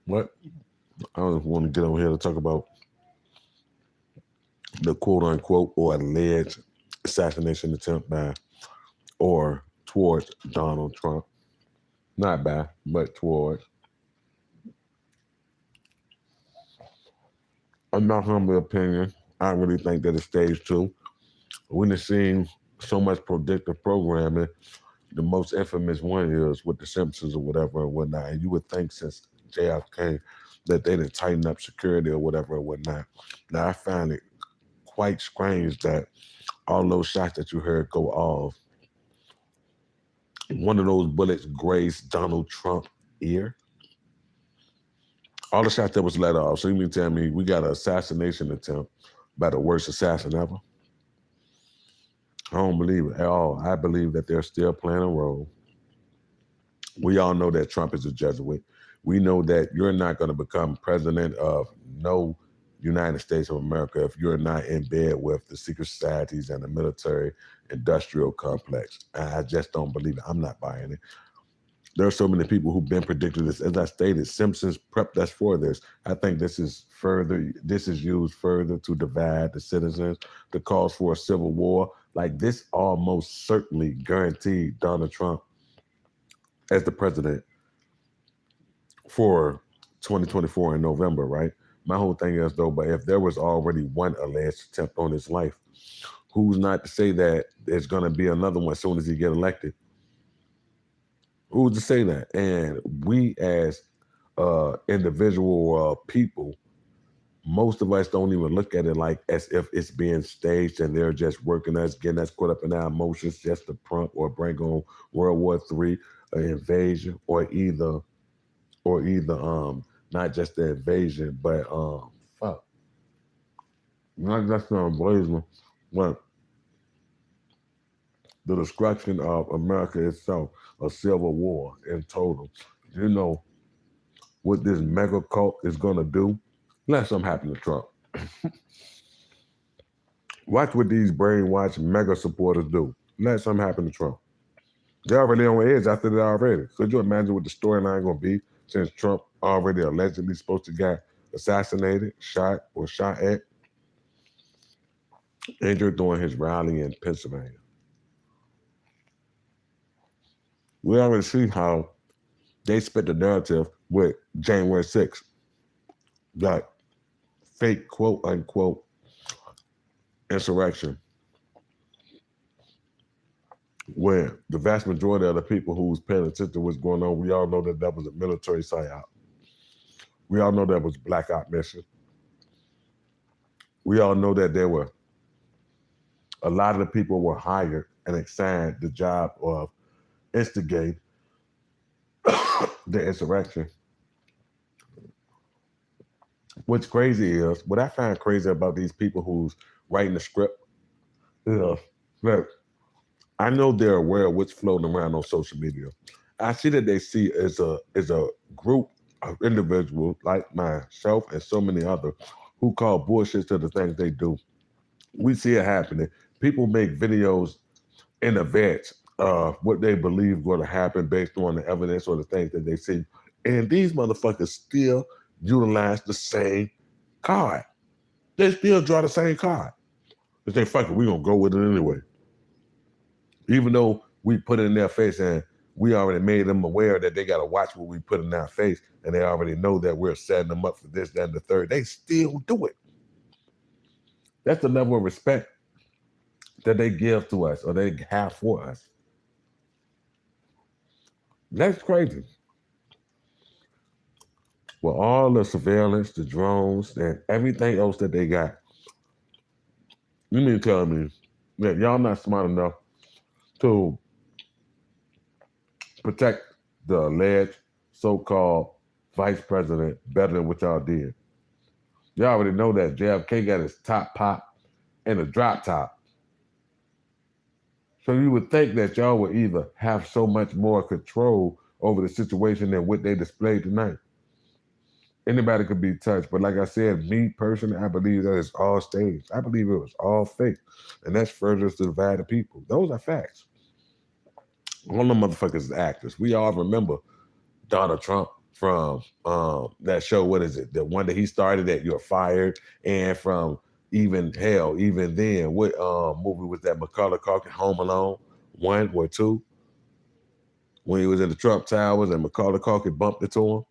What? I don't want to get on here to talk about the quote unquote or alleged assassination attempt by or towards Donald Trump. Not by, but towards. In my humble opinion, I really think that it's stage two. When it's seen so much predictive programming, the most infamous one is with the Simpsons or whatever and whatnot. And you would think since JFK that they didn't tighten up security or whatever and whatnot. Now I find it quite strange that all those shots that you heard go off, one of those bullets grazed Donald Trump ear. All the shots that was let off. So you mean tell me we got an assassination attempt by the worst assassin ever? I don't believe it at all. I believe that they're still playing a role. We all know that Trump is a Jesuit. We know that you're not going to become president of no United States of America if you're not in bed with the secret societies and the military industrial complex. I just don't believe it. I'm not buying it. There are so many people who've been predicting this. As I stated, Simpsons prepped us for this. I think this is used further to divide the citizens, to cause for a civil war. Like this almost certainly guaranteed Donald Trump as the president for 2024 in November, right? My whole thing is though, but if there was already one alleged attempt on his life, who's not to say that there's going to be another one as soon as he get elected? Who's to say that? And we as individual people, most of us don't even look at it like as if it's being staged and they're just working us, getting us caught up in our emotions just to prompt or bring on World War III, an invasion, or either not just the invasion, but fuck. Not just the invasion, but the destruction of America itself, a civil war in total. You know what this mega cult is gonna do? Let something happen to Trump. Watch what these brainwashed mega supporters do. Let something happen to Trump. They're already on edge after that already. Could you imagine what the storyline gonna be since Trump already allegedly supposed to get assassinated, shot, or shot at, injured during his rally in Pennsylvania? We already see how they spit the narrative with January 6th, that fake quote unquote insurrection, where the vast majority of the people who was paying attention to what's going on, we all know that that was a military psyop. We all know that was black op mission. We all know that there were a lot of the people were hired and assigned the job of instigate the insurrection. What's crazy is, what I find crazy about these people who's writing the script is that I know they're aware of what's floating around on social media. I see that they see as a group of individuals like myself and so many others who call bullshit to the things they do. We see it happening. People make videos in advance of what they believe going to happen based on the evidence or the things that they see. And these motherfuckers still utilize the same card. They still draw the same card. They say, fuck it, we're going to go with it anyway. Even though we put it in their face and we already made them aware that they got to watch what we put in our face and they already know that we're setting them up for this, that, and the third, they still do it. That's the level of respect that they give to us or they have for us. That's crazy. With all the surveillance, the drones, and everything else that they got, you mean to tell me that y'all not smart enough to protect the alleged so-called vice president better than what y'all did? Y'all already know that JFK got his top pop and a drop top. So you would think that y'all would either have so much more control over the situation than what they displayed tonight. Anybody could be touched, but like I said, me personally, I believe that it's all staged. I believe it was all fake, and that's further to divide the people. Those are facts. All them motherfuckers is actors. We all remember Donald Trump from that show. What is it? The one that he started that you're fired, and from even hell, even then, what movie was that? Macaulay Culkin, Home Alone, one or two, when he was in the Trump Towers and Macaulay Culkin bumped into him.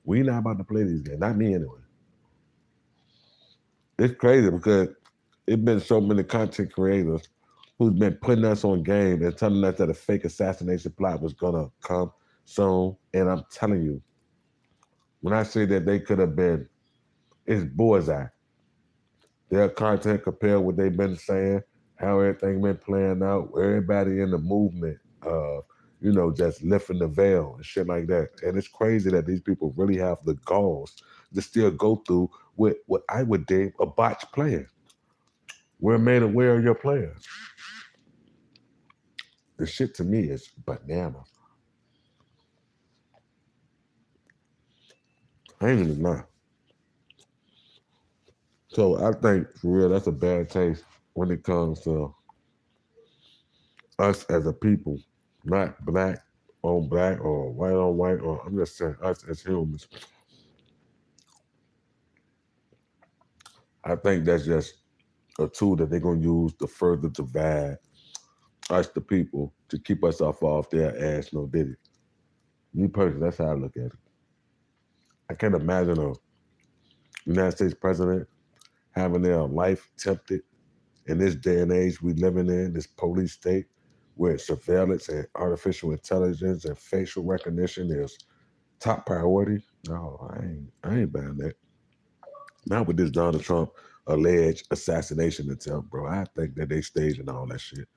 We not about to play these games. Not me anyway. It's crazy because it's been so many content creators who's been putting us on game and telling us that a fake assassination plot was gonna come soon. And I'm telling you, when I say that they could have been, it's bullseye. Their content compared what they've been saying, how everything been playing out, everybody in the movement, just lifting the veil and shit like that. And it's crazy that these people really have the galls to still go through with what I would deem a botched plan. We're made aware of your plans. The shit to me is bananas. I ain't even lie. So I think for real, that's a bad taste when it comes to us as a people, not black or white on white, or I'm just saying us as humans. I think that's just a tool that they're gonna use to further divide us, the people, to keep us off their ass. No did it. Me personally, that's how I look at it. I can't imagine a United States president having their life tempted in this day and age we living in, this police state, where surveillance and artificial intelligence and facial recognition is top priority. No, I ain't buying that. Not with this Donald Trump alleged assassination attempt, bro. I think that they staging all that shit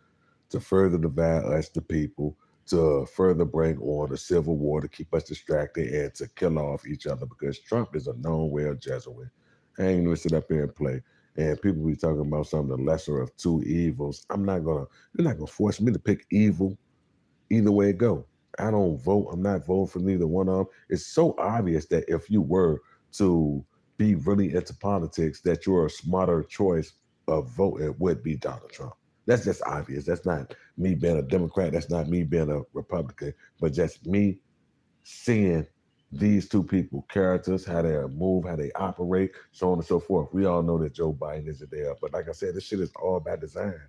to further divide us, the people, to further bring on a civil war to keep us distracted and to kill off each other because Trump is a known well Jesuit. I ain't gonna sit up here and play. And people be talking about some of the lesser of two evils. You're not gonna force me to pick evil either way it go. I don't vote. I'm not voting for neither one of them. It's so obvious that if you were to be really into politics, that your smarter choice of voting would be Donald Trump. That's just obvious. That's not me being a Democrat. That's not me being a Republican, but just me seeing these two people, characters, how they move, how they operate, so on and so forth. We all know that Joe Biden isn't there, but like I said, this shit is all by design.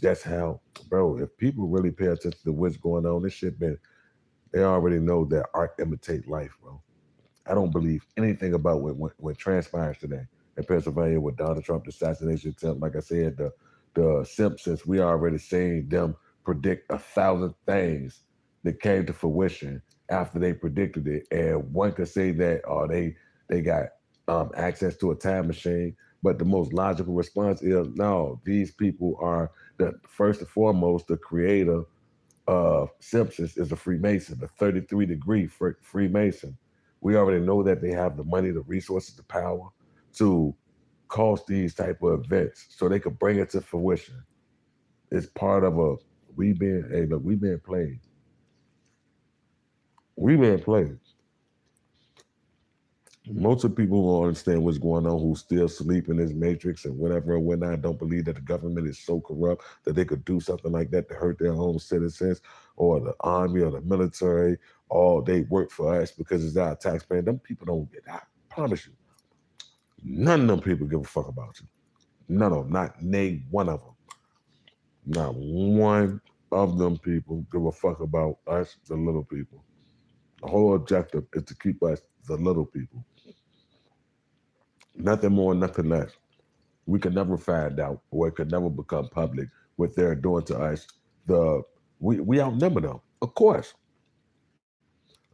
That's how, bro. If people really pay attention to what's going on, this shit been. They already know that art imitate life, bro. I don't believe anything about what transpires today in Pennsylvania with Donald Trump's assassination attempt. Like I said, the Simpsons, we already seen them predict 1,000 things that came to fruition after they predicted it. And one could say that, they got access to a time machine. But the most logical response is no, these people are the first and foremost, the creator Simpsons is a Freemason, a 33-degree Freemason. We already know that they have the money, the resources, the power to cause these type of events so they could bring it to fruition. It's part of we being played. We being played. Most of the people who don't understand what's going on, who still sleep in this matrix and whatever and whatnot, don't believe that the government is so corrupt that they could do something like that to hurt their own citizens or the army or the military, or they work for us because it's our taxpayer. Them people don't get I promise you, none of them people give a fuck about you. None of them, not name one of them. Not one of them people give a fuck about us, the little people. The whole objective is to keep us, the little people. Nothing more, nothing less. We could never find out, or it could never become public what they're doing to us. We outnumber them, of course.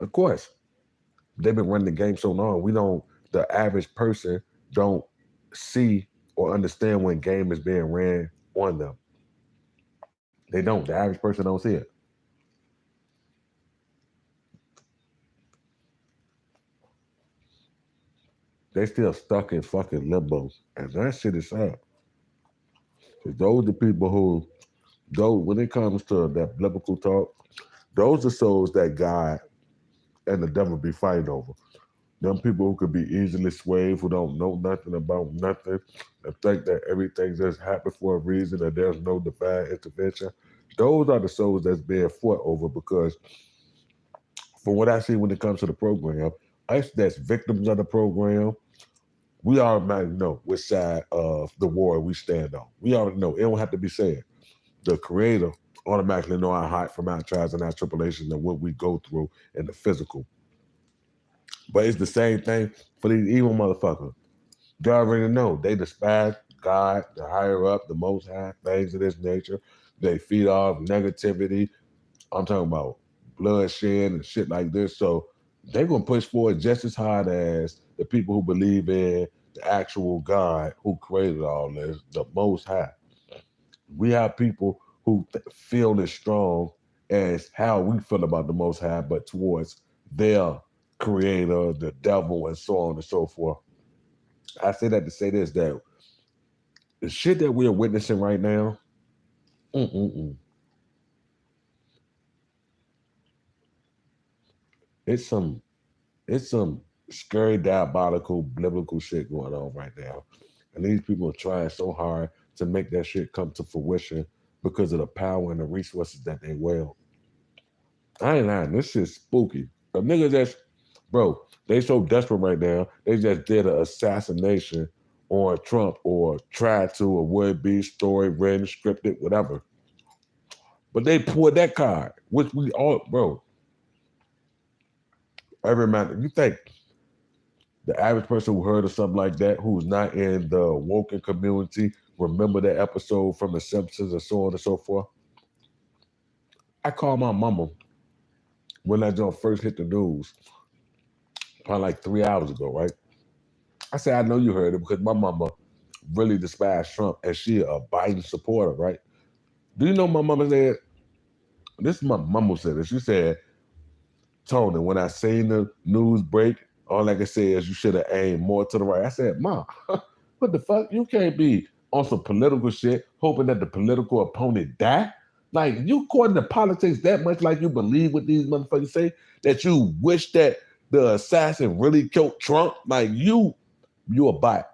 They've been running the game so long. We don't. The average person don't see or understand when game is being ran on them. They don't. The average person don't see it. They still stuck in fucking limbo, and that shit is sad. 'Cause those are people who, those when it comes to that biblical talk, those are souls that God and the devil be fighting over. Them people who could be easily swayed, who don't know nothing about nothing, and think that everything just happened for a reason and there's no divine intervention. Those are the souls that's being fought over because From what I see when it comes to the program, us that's victims of the program, we already know which side of the war we stand on. We already know. It don't have to be said. The creator automatically know our heart from our trials and our tribulations and what we go through in the physical. But it's the same thing for these evil motherfuckers. They already know. They despise God, the higher up, the most high, things of this nature. They feed off negativity. I'm talking about bloodshed and shit like this. So they're gonna push forward just as hard as the people who believe in the actual God who created all this, the most high. We have people who feel as strong as how we feel about the most high, but towards their creator, the devil, and so on and so forth. I say that to say this, that the shit that we're witnessing right now, mm-mm-mm, it's some it's some scary, diabolical, biblical shit going on right now. And these people are trying so hard to make that shit come to fruition because of the power and the resources that they wield. I ain't lying, this shit's spooky. A nigga that's, bro, they so desperate right now, they just did an assassination on Trump or tried to, or would be story written, scripted, whatever. But they pulled that card, which we all, bro, every man, you think the average person who heard of something like that, who's not in the woken community, remember that episode from The Simpsons and so on and so forth? I called my mama when that joint first hit the news, probably like 3 hours ago, right? I said, I know you heard it because my mama really despised Trump and she a Biden supporter, right? Do you know my mama said, this is my mama said it. She said, Tony, when I seen the news break, all I can say is you should have aimed more to the right. I said, Ma, what the fuck? You can't be on some political shit hoping that the political opponent die. Like you caught into politics that much like you believe what these motherfuckers say, that you wish that the assassin really killed Trump. Like you a bot.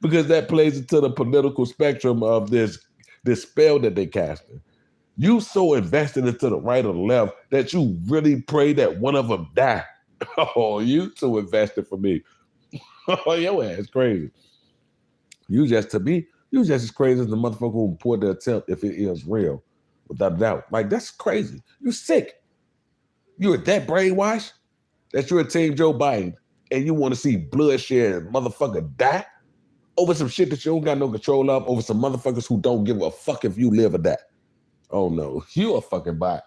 Because that plays into the political spectrum of this spell that they casting. You so invested into the right or the left that you really pray that one of them die. Oh, you too invested for me. Oh, your ass crazy. You just to me, you just as crazy as the motherfucker who poured the attempt if it is real, without a doubt. Like that's crazy. You sick. You're that brainwashed that you're a team Joe Biden and you want to see bloodshed and motherfucker die over some shit that you don't got no control of, over some motherfuckers who don't give a fuck if you live or die. Oh no, you a fucking bot.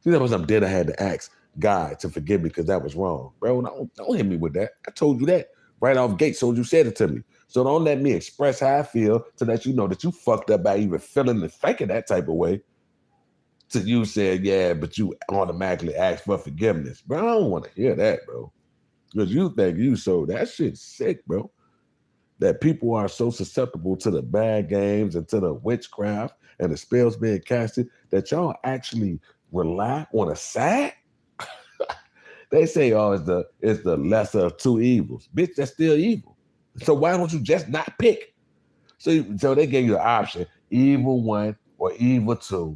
See, that was I'm dead. I had to ask God to forgive me because that was wrong. Bro, don't hit me with that. I told you that right off gate, so you said it to me. So don't let me express how I feel to let you know that you fucked up by even feeling and thinking that type of way. To you said, yeah, but you automatically asked for forgiveness. Bro, I don't want to hear that, bro. Because you think you so, that shit's sick, bro. That people are so susceptible to the bad games and to the witchcraft and the spells being casted that y'all actually rely on a side. They say, oh, it's the lesser of two evils. Bitch, that's still evil. So why don't you just not pick? So they gave you an option, evil one or evil two,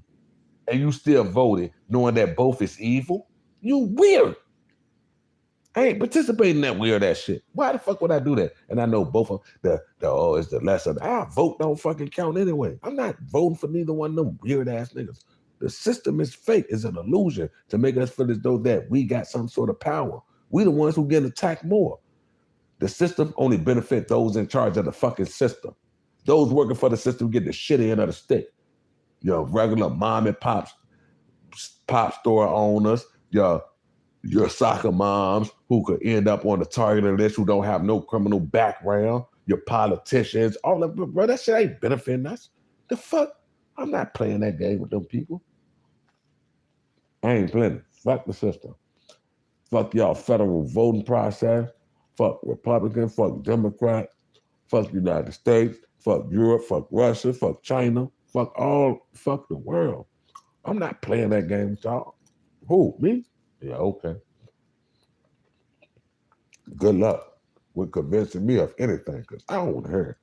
and you still voted knowing that both is evil? You weird. I ain't participating in that weird ass shit. Why the fuck would I do that? And I know both of the oh, it's the lesser. Our vote don't fucking count anyway. I'm not voting for neither one of them weird ass niggas. The system is fake. It's an illusion to make us feel as though that we got some sort of power. We the ones who get attacked more. The system only benefit those in charge of the fucking system. Those working for the system get the shit end of the stick. Your regular mom and pop store owners, your soccer moms who could end up on the targeted list who don't have no criminal background, your politicians, all that, bro, that shit ain't benefiting us. The fuck? I'm not playing that game with them people. I ain't playing it. Fuck the system. Fuck y'all federal voting process. Fuck Republican. Fuck Democrat. Fuck United States. Fuck Europe. Fuck Russia. Fuck China. Fuck the world. I'm not playing that game with y'all. Who? Me? Yeah, okay. Good luck with convincing me of anything, because I don't want to hear it.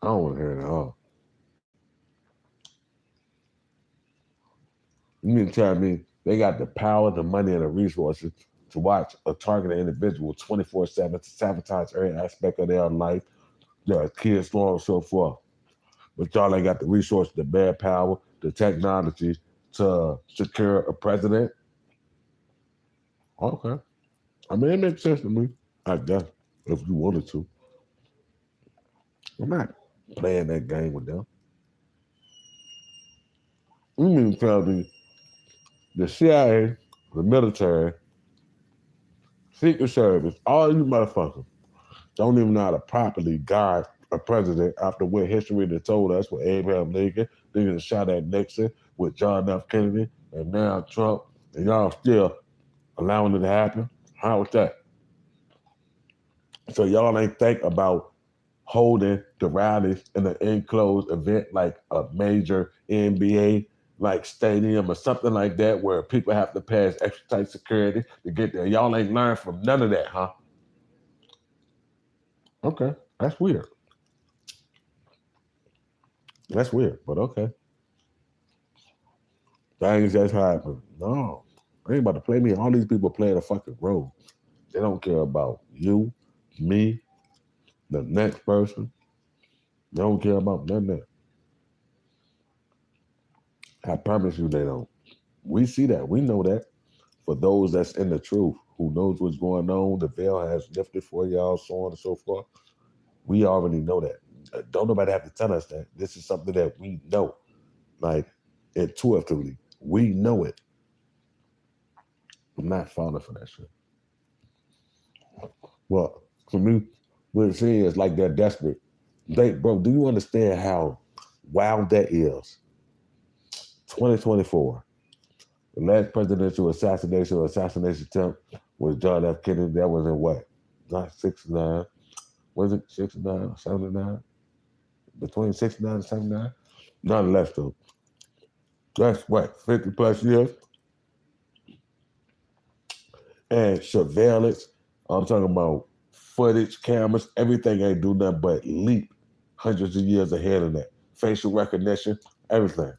I don't want to hear it at all. You mean to tell me they got the power, the money, and the resources to watch a targeted individual 24/7 to sabotage every aspect of their life, their kids, so on and so forth. But y'all ain't got the resources, the manpower, the technology to secure a president? Okay. I mean, it makes sense to me, I guess, if you wanted to. I'm not playing that game with them. You mean to tell me the CIA, the military, Secret Service, all you motherfuckers don't even know how to properly guide a president after what history they told us with Abraham Lincoln, niggas shot at Nixon, with John F. Kennedy, and now Trump, and y'all still allowing it to happen? How is that? So y'all ain't think about holding the rallies in an enclosed event like a major NBA like stadium or something like that where people have to pass extra tight security to get there. Y'all ain't learned from none of that, huh? Okay, that's weird. That's weird, but okay. Things just happen. No, they ain't about to play me. All these people playing a fucking role. They don't care about you, me, the next person. They don't care about none of that. I promise you they don't. We see that. We know that. For those that's in the truth, who knows what's going on, the veil has lifted for y'all, so on and so forth. We already know that. Don't nobody have to tell us that. This is something that we know, like intuitively. We know it. I'm not falling for that shit. Well, for me, what it is like they're desperate. Bro, do you understand how wild that is? 2024. The last presidential assassination or assassination attempt was John F. Kennedy. That was in what? Not 69. Was it 69 or 79? Between 69 and 79? Nonetheless, though. That's what, 50 plus years? And surveillance. I'm talking about footage, cameras, everything ain't do nothing but leap hundreds of years ahead of that. Facial recognition, everything.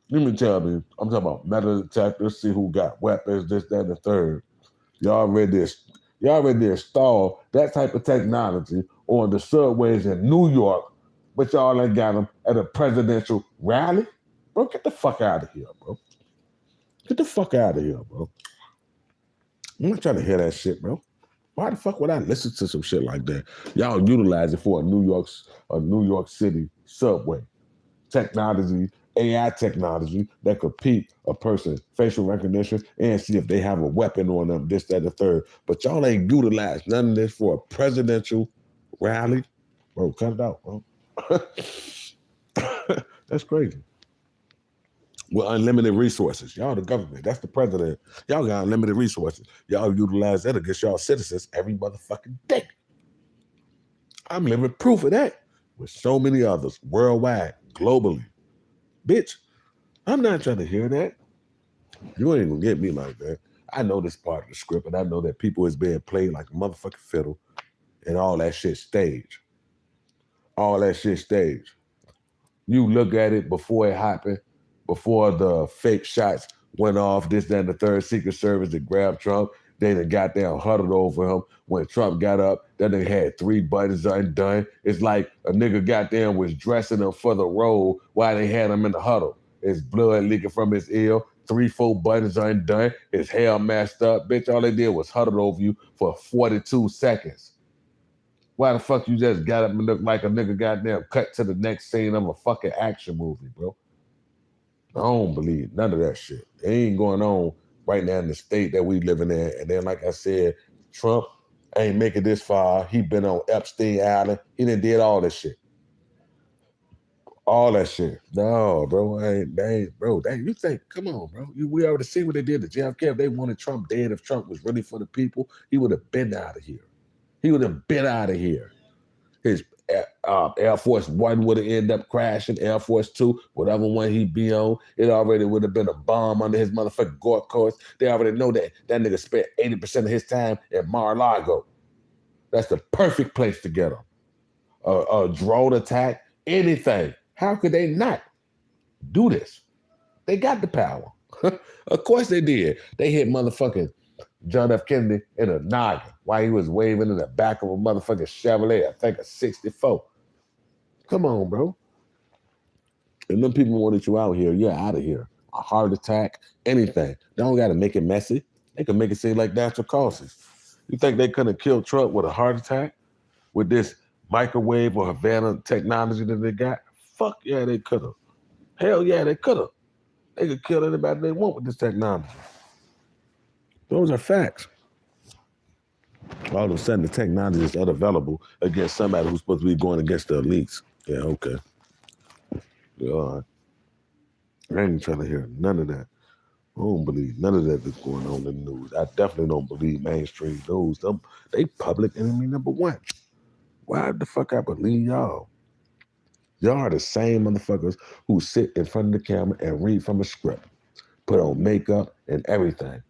You mean tell me, I'm talking about metal detectors, see who got weapons, this, that, and the third. Y'all already installed that type of technology on the subways in New York, but y'all ain't got them at a presidential rally? Bro, get the fuck out of here, bro. Get the fuck out of here, bro. I'm not trying to hear that shit, bro. Why the fuck would I listen to some shit like that? Y'all utilize it for a New York City subway. Technology, AI technology that could peep a person's facial recognition and see if they have a weapon on them, this, that, and the third. But y'all ain't utilized none of this for a presidential rally. Bro, cut it out, bro. That's crazy. With unlimited resources. Y'all the government. That's the president. Y'all got unlimited resources. Y'all utilize that against y'all citizens every motherfucking day. I'm living proof of that with so many others worldwide, globally. Bitch, I'm not trying to hear that. You ain't gonna get me like that. I know this part of the script, and I know that people is being played like a motherfucking fiddle, and all that shit stage. All that shit stage. You look at it before it happened, before the fake shots went off, this, that, and the third. Secret Service that grabbed Trump. They done got down, huddled over him. When Trump got up, then they had 3 buttons undone. It's like a nigga got down was dressing him for the role while they had him in the huddle. His blood leaking from his ear, 3, 4 buttons undone, his hair messed up. Bitch, all they did was huddle over you for 42 seconds. Why the fuck you just got up and looked like a nigga goddamn cut to the next scene of a fucking action movie, bro? I don't believe none of that shit. It ain't going on right now in the state that we living in. And then, like I said, Trump ain't making this far. He been on Epstein Island. He done did all this shit. All that shit. No, bro. You think, come on, bro. We already see what they did to JFK. If they wanted Trump dead, if Trump was really for the people, he would have been out of here. He would have been out of here. His Air Force One would have ended up crashing. Air Force Two, whatever one he be on, it already would have been a bomb under his motherfucking golf course. They already know that nigga spent 80% of his time at Mar-a-Lago. That's the perfect place to get him. A drone attack, anything. How could they not do this? They got the power. Of course they did. They hit motherfucking John F. Kennedy in a noggin while he was waving in the back of a motherfucking Chevrolet, I think a 64. Come on, bro. And them people wanted you out here, you're out of here. A heart attack, anything. They don't got to make it messy. They can make it seem like natural causes. You think they couldn't have killed Trump with a heart attack? With this microwave or Havana technology that they got? Fuck yeah, they could have. Hell yeah, they could have. They could kill anybody they want with this technology. Those are facts. All of a sudden, the technology is unavailable against somebody who's supposed to be going against the elites. Yeah, okay. Yeah, all right. I ain't trying to hear none of that. I don't believe none of that that's going on in the news. I definitely don't believe mainstream news. They public enemy number one. Why the fuck I believe y'all? Y'all are the same motherfuckers who sit in front of the camera and read from a script, put on makeup and everything.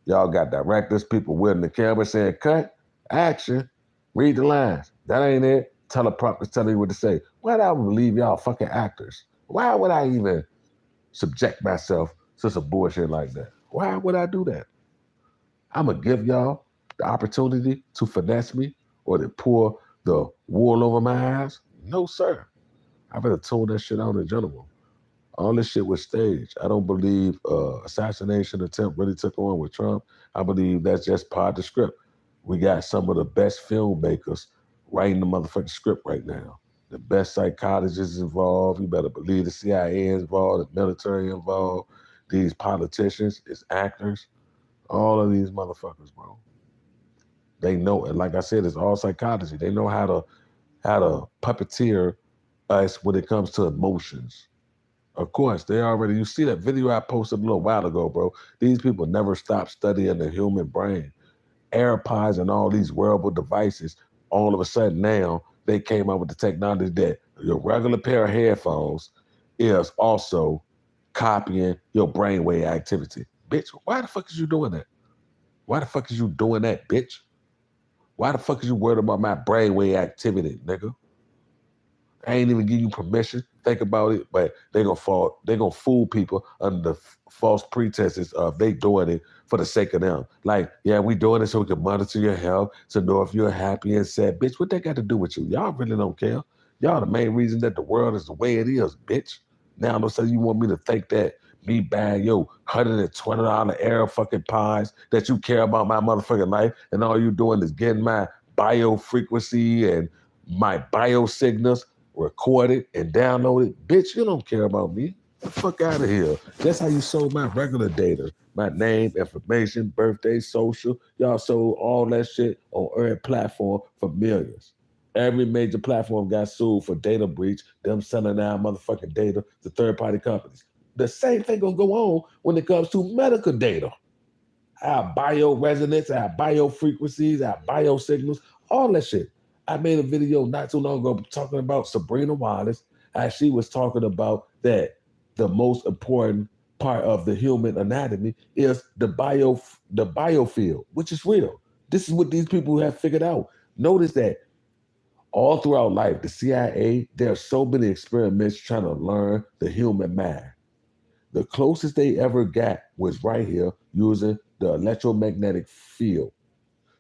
Y'all got directors, people wielding the camera saying, cut, action, read the lines. That ain't it. Teleprompters telling you what to say. Why do I believe y'all fucking actors? Why would I even subject myself to some bullshit like that? Why would I do that? I'm going to give y'all the opportunity to finesse me or to pour the wool over my eyes? No, sir. I better tone that shit out in general. All this shit was staged. I don't believe assassination attempt really took on with Trump. I believe that's just part of the script. We got some of the best filmmakers writing the motherfucking script right now. The best psychologists involved. You better believe the CIA involved, the military involved. These politicians, is actors. All of these motherfuckers, bro. They know, and like I said, it's all psychology. They know how to puppeteer us when it comes to emotions. Of course, they already, you see that video I posted a little while ago, bro. These people never stop studying the human brain. AirPods and all these wearable devices, all of a sudden now, they came out with the technology that your regular pair of headphones is also copying your brainwave activity. Bitch, why the fuck is you doing that? Why the fuck is you doing that, bitch? Why the fuck is you worried about my brainwave activity, nigga? I ain't even give you permission. Think about it, but they're gonna fool people under the false pretenses of they doing it for the sake of them. Like, yeah, we doing it so we can monitor your health, to know if you're happy and sad. Bitch, what that got to do with you? Y'all really don't care. Y'all the main reason that the world is the way it is, bitch. Now all of a sudden you want me to think that me buying your $120 air fucking pies that you care about my motherfucking life and all you doing is getting my biofrequency and my biosignals recorded and downloaded. Bitch, you don't care about me. Get the fuck out of here. That's how you sold my regular data. My name, information, birthday, social. Y'all sold all that shit on every platform for millions. Every major platform got sued for data breach, them selling our motherfucking data to third-party companies. The same thing gonna go on when it comes to medical data. Our bioresonance, our biofrequencies, our biosignals, all that shit. I made a video not too long ago talking about Sabrina Wallace, as she was talking about that the most important part of the human anatomy is the biofield, which is real. This is what these people have figured out. Notice that all throughout life, the CIA, there are so many experiments trying to learn the human mind. The closest they ever got was right here using the electromagnetic field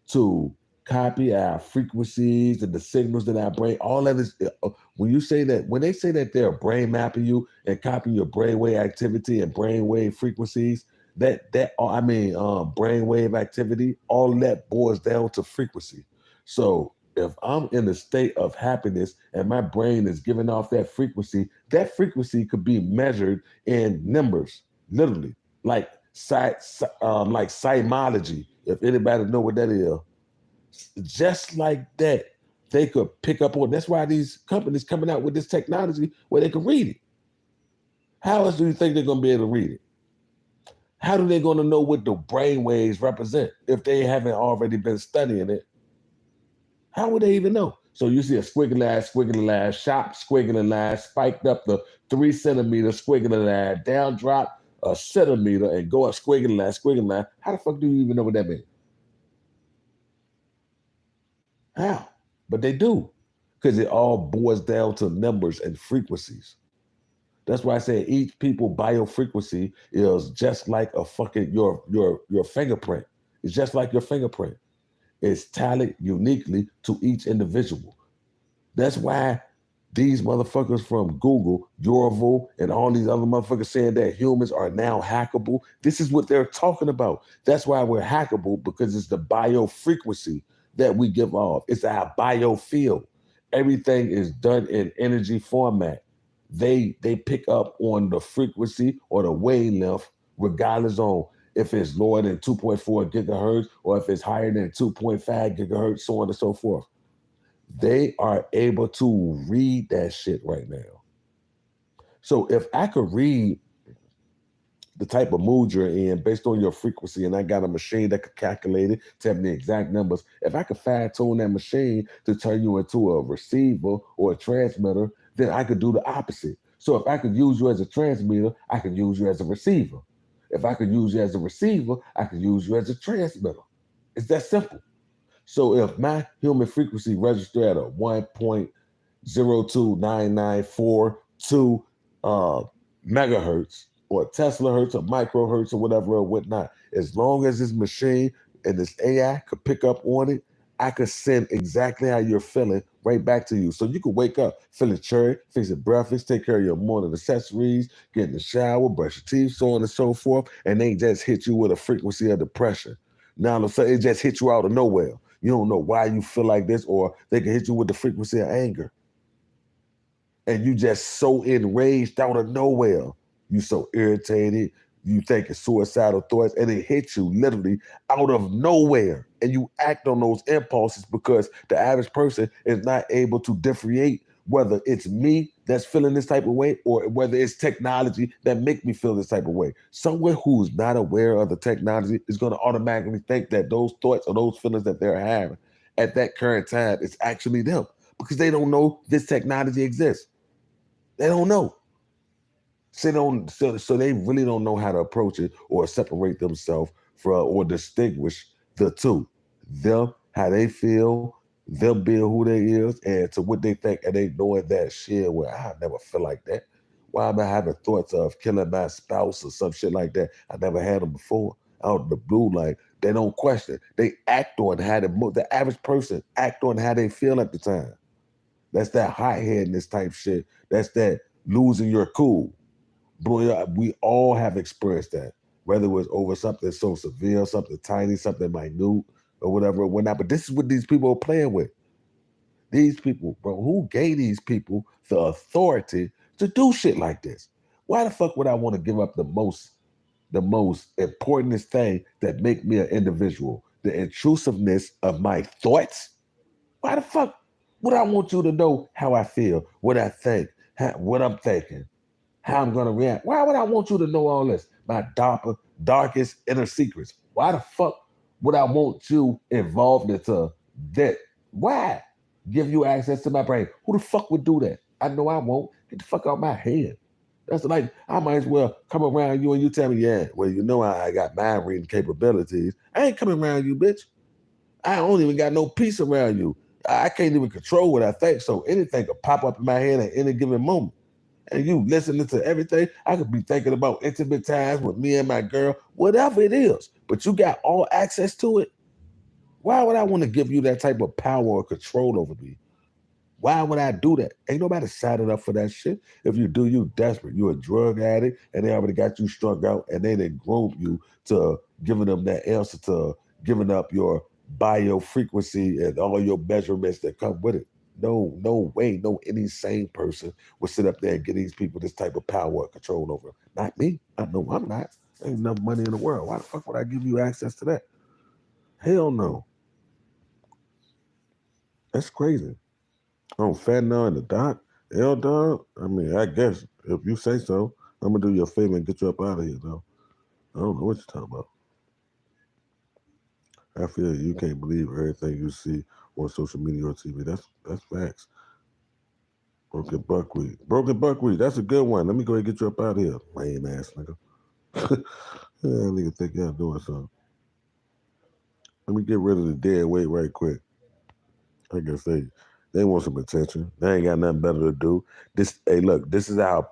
to copy our frequencies and the signals that our brain, all of this. When you say that, when they say that they're brain mapping you and copying your brainwave activity and brainwave frequencies, brainwave activity, all of that boils down to frequency. So if I'm in a state of happiness and my brain is giving off that frequency could be measured in numbers, literally, like like seismology. If anybody know what that is, just like that, they could pick up on. That's why these companies coming out with this technology where they can read it. How else do you think they're going to be able to read it? How are they going to know what the brain waves represent if they haven't already been studying it? How would they even know? So you see a squiggly line, sharp squiggly line, spiked up the 3 centimeter squiggly line, down drop a centimeter and go up squiggly line. How the fuck do you even know what that means? How? But they do, because it all boils down to numbers and frequencies. That's why I say each people biofrequency is just like a fucking your fingerprint. It's just like your fingerprint. It's tallied uniquely to each individual. That's why these motherfuckers from Google, Yorville, and all these other motherfuckers saying that humans are now hackable. This is what they're talking about. That's why we're hackable, because it's the biofrequency that we give off. It's our biofield. Everything is done in energy format. They pick up on the frequency or the wavelength, regardless on if it's lower than 2.4 gigahertz or if it's higher than 2.5 gigahertz, so on and so forth. They are able to read that shit right now. So if I could read the type of mood you're in based on your frequency, and I got a machine that could calculate it, tell me the exact numbers, if I could fine tune that machine to turn you into a receiver or a transmitter, then I could do the opposite. So if I could use you as a transmitter, I could use you as a receiver. If I could use you as a receiver, I could use you as a transmitter. It's that simple. So if my human frequency registered at a 1.029942 megahertz or Tesla hertz or microhertz or whatever or whatnot, as long as this machine and this AI could pick up on it, I could send exactly how you're feeling right back to you. So you could wake up feeling cheery, fixing breakfast, take care of your morning accessories, get in the shower, brush your teeth, so on and so forth, and they just hit you with a frequency of depression. Now all of a sudden it just hit you out of nowhere. You don't know why you feel like this, or they can hit you with the frequency of anger. And you just so enraged out of nowhere. You so irritated, you thinking suicidal thoughts, and it hits you literally out of nowhere. And you act on those impulses because the average person is not able to differentiate whether it's me that's feeling this type of way or whether it's technology that make me feel this type of way. Someone who's not aware of the technology is going to automatically think that those thoughts or those feelings that they're having at that current time is actually them, because they don't know this technology exists. They don't know. So they really don't know how to approach it or separate themselves from or distinguish the two. Them, how they feel, them being who they is, and to what they think, and they knowing that shit where I never feel like that. Why am I having thoughts of killing my spouse or some shit like that? I never had them before. Out of the blue, like they don't question. They act on how they move. The average person act on how they feel at the time. That's that hot-headedness type shit. That's that losing your cool. Boy, we all have experienced that, whether it was over something so severe, something tiny, something minute, or whatever or whatnot. But this is what these people are playing with. These people, bro, who gave these people the authority to do shit like this? Why the fuck would I want to give up the most importantest thing that make me an individual? The intrusiveness of my thoughts? Why the fuck would I want you to know how I feel, what I think, what I'm thinking? How I'm gonna react. Why would I want you to know all this? My darkest inner secrets. Why the fuck would I want you involved into that? Why give you access to my brain? Who the fuck would do that? I know I won't. Get the fuck out my head. That's like I might as well come around you and you tell me, yeah, well, you know I got mind reading capabilities. I ain't coming around you, bitch. I don't even got no peace around you. I can't even control what I think. So anything could pop up in my head at any given moment. And you listening to everything, I could be thinking about intimate times with me and my girl, whatever it is. But you got all access to it. Why would I want to give you that type of power or control over me? Why would I do that? Ain't nobody signing up for that shit. If you do, you desperate. You a drug addict, and they already got you struck out, and they didn't groom you to giving them that answer to giving up your bio frequency and all your measurements that come with it. No, no way, no any sane person would sit up there and give these people this type of power or control over them. Not me. I know I'm not. Ain't enough money in the world. Why the fuck would I give you access to that? Hell no. That's crazy. Oh, fentanyl in the doc? Hell, dog. I mean, I guess if you say so, I'm gonna do you a favor and get you up out of here, though. I don't know what you're talking about. I feel you can't believe everything you see on social media or TV. That's facts. Broken buckwheat. Broken buckwheat. That's a good one. Let me go ahead and get you up out of here, lame ass nigga. Yeah, nigga think y'all doing something. Let me get rid of the dead weight right quick. I guess they want some attention. They ain't got nothing better to do. This hey look, this is how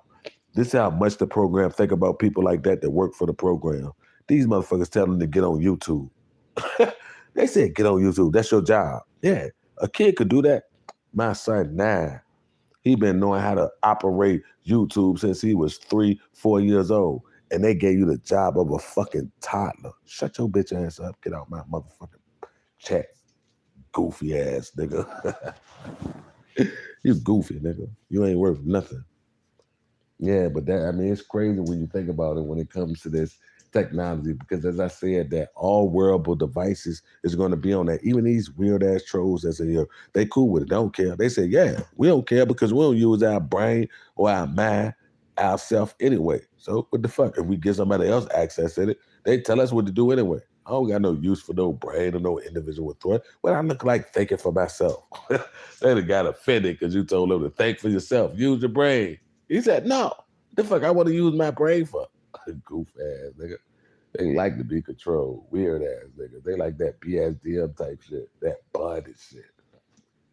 This is how much the program think about people like that work for the program. These motherfuckers tell them to get on YouTube. They said get on YouTube. That's your job. Yeah, a kid could do that. My son, 9. He been knowing how to operate YouTube since he was 3, 4 years old. And they gave you the job of a fucking toddler. Shut your bitch ass up. Get out my motherfucking chat. Goofy ass nigga. You goofy nigga. You ain't worth nothing. Yeah, but that, I mean, it's crazy when you think about it when it comes to this technology, because as I said, that all wearable devices is going to be on that. Even these weird ass trolls that say, "Yo, they cool with it, they don't care." They say, "Yeah, we don't care because we don't use our brain or our mind, ourself anyway. So what the fuck? If we give somebody else access to it, they tell us what to do anyway. I don't got no use for no brain or no individual thought. What I look like thinking for myself." They done got offended because you told them to think for yourself. Use your brain. He said, "No, the fuck I want to use my brain for." Goof ass nigga. They like to be controlled. Weird ass niggas. They like that BSDM type shit. That bondage shit.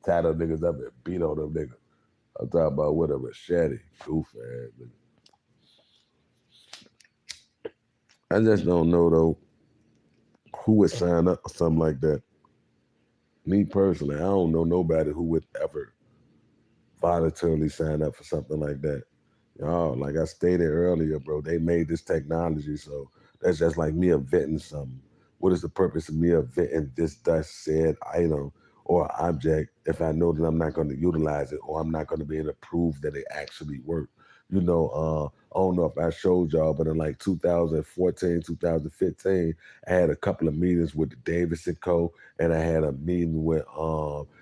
Tie them niggas up and beat on them niggas. I'm talking about with a machete. Goof ass nigga. I just don't know though who would sign up for something like that. Me personally, I don't know nobody who would ever voluntarily sign up for something like that. Oh, like I stated earlier, bro, they made this technology, so that's just like me inventing something. What is the purpose of me inventing this thus said item or object if I know that I'm not going to utilize it or I'm not going to be able to prove that it actually worked? I don't know if I showed y'all, but in like 2014, 2015, I had a couple of meetings with the Davis and Co. And I had a meeting with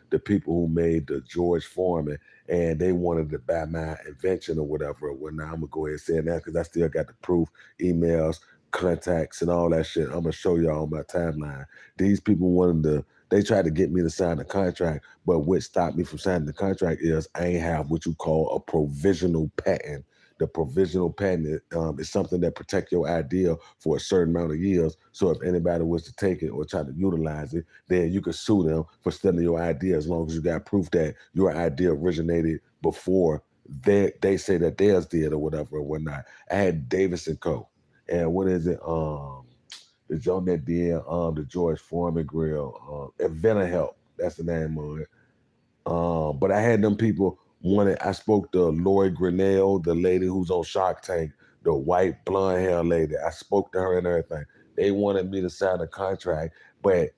the people who made the George Foreman, and they wanted to buy my invention or whatever. Well, now I'm gonna go ahead and say it now because I still got the proof, emails, contacts, and all that shit. I'm gonna show y'all on my timeline. These people wanted to. They tried to get me to sign the contract, but what stopped me from signing the contract is I ain't have what you call a provisional patent. The provisional patent is something that protect your idea for a certain amount of years. So if anybody was to take it or try to utilize it, then you could sue them for stealing your idea as long as you got proof that your idea originated before they say that theirs did or whatever or whatnot. I had Davis and Co. And what is it? The joint that did the George Foreman grill, Inventor Help. That's the name of it. But I had them people wanted. I spoke to Lori Grinnell, the lady who's on Shark Tank, the white blonde hair lady. I spoke to her and everything. They wanted me to sign a contract, but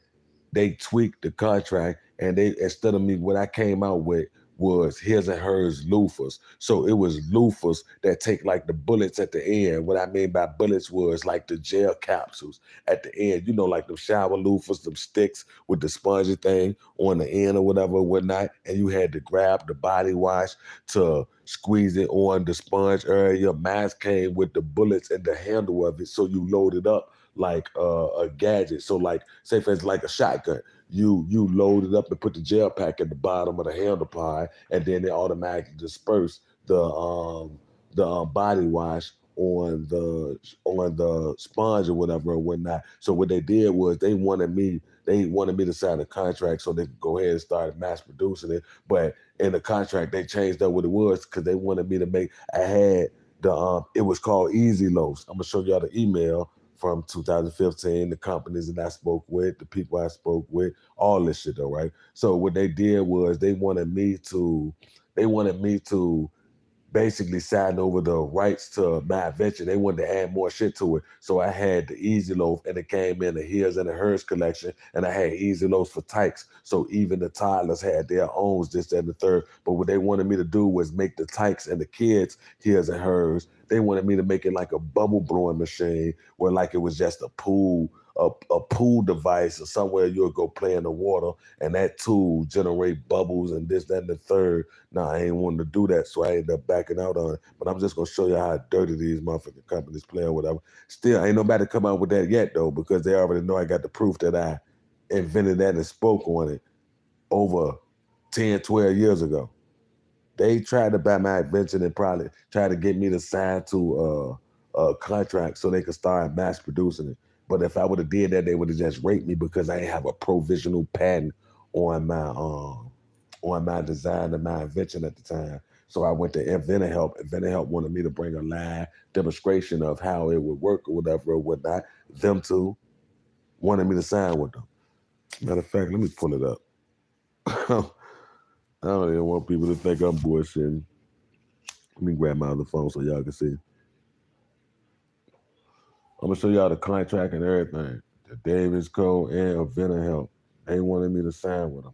they tweaked the contract and they instead of me what I came out with was his and hers loofahs. So it was loofahs that take like the bullets at the end. What I mean by bullets was like the gel capsules at the end, like them shower loofahs, them sticks with the spongy thing on the end or whatever, whatnot. And you had to grab the body wash to squeeze it on the sponge area. Mine came with the bullets and the handle of it. So you load it up like a gadget. So like say for instance like a shotgun, you load it up and put the gel pack at the bottom of the handle pie, and then they automatically disperse the body wash on the sponge or whatever or whatnot. So what they did was they wanted me to sign a contract so they could go ahead and start mass producing it. But in the contract they changed up what it was because they wanted me to make. I had it was called Easy Loaves. I'm gonna show y'all the email from 2015, the companies that I spoke with, the people I spoke with, all this shit though, right? So what they did was they wanted me to basically signed over the rights to my invention. They wanted to add more shit to it. So I had the Easy Loaf and it came in the his and the hers collection. And I had Easy Loaves for tykes. So even the toddlers had their own, this, and the third. But what they wanted me to do was make the tykes and the kids his and hers. They wanted me to make it like a bubble blowing machine where like it was just a pool device or somewhere you'll go play in the water and that tool generate bubbles and this, that, and the third. Nah, I ain't wanting to do that, so I ended up backing out on it. But I'm just gonna show you how dirty these motherfucking companies play or whatever. Still, ain't nobody come out with that yet though, because they already know I got the proof that I invented that and spoke on it over 10, 12 years ago. They tried to buy my invention and probably tried to get me to sign to a contract so they could start mass producing it. But if I would have did that, they would have just raped me because I ain't have a provisional patent on my design and my invention at the time. So I went to Inventor Help. Inventor Help wanted me to bring a live demonstration of how it would work or whatever or whatnot. Them two wanted me to sign with them. Matter of fact, let me pull it up. I don't even want people to think I'm bullshitting. Let me grab my other phone so y'all can see. I'm gonna show y'all the contract and everything. The Davis Code and Inventor Help. They wanted me to sign with them.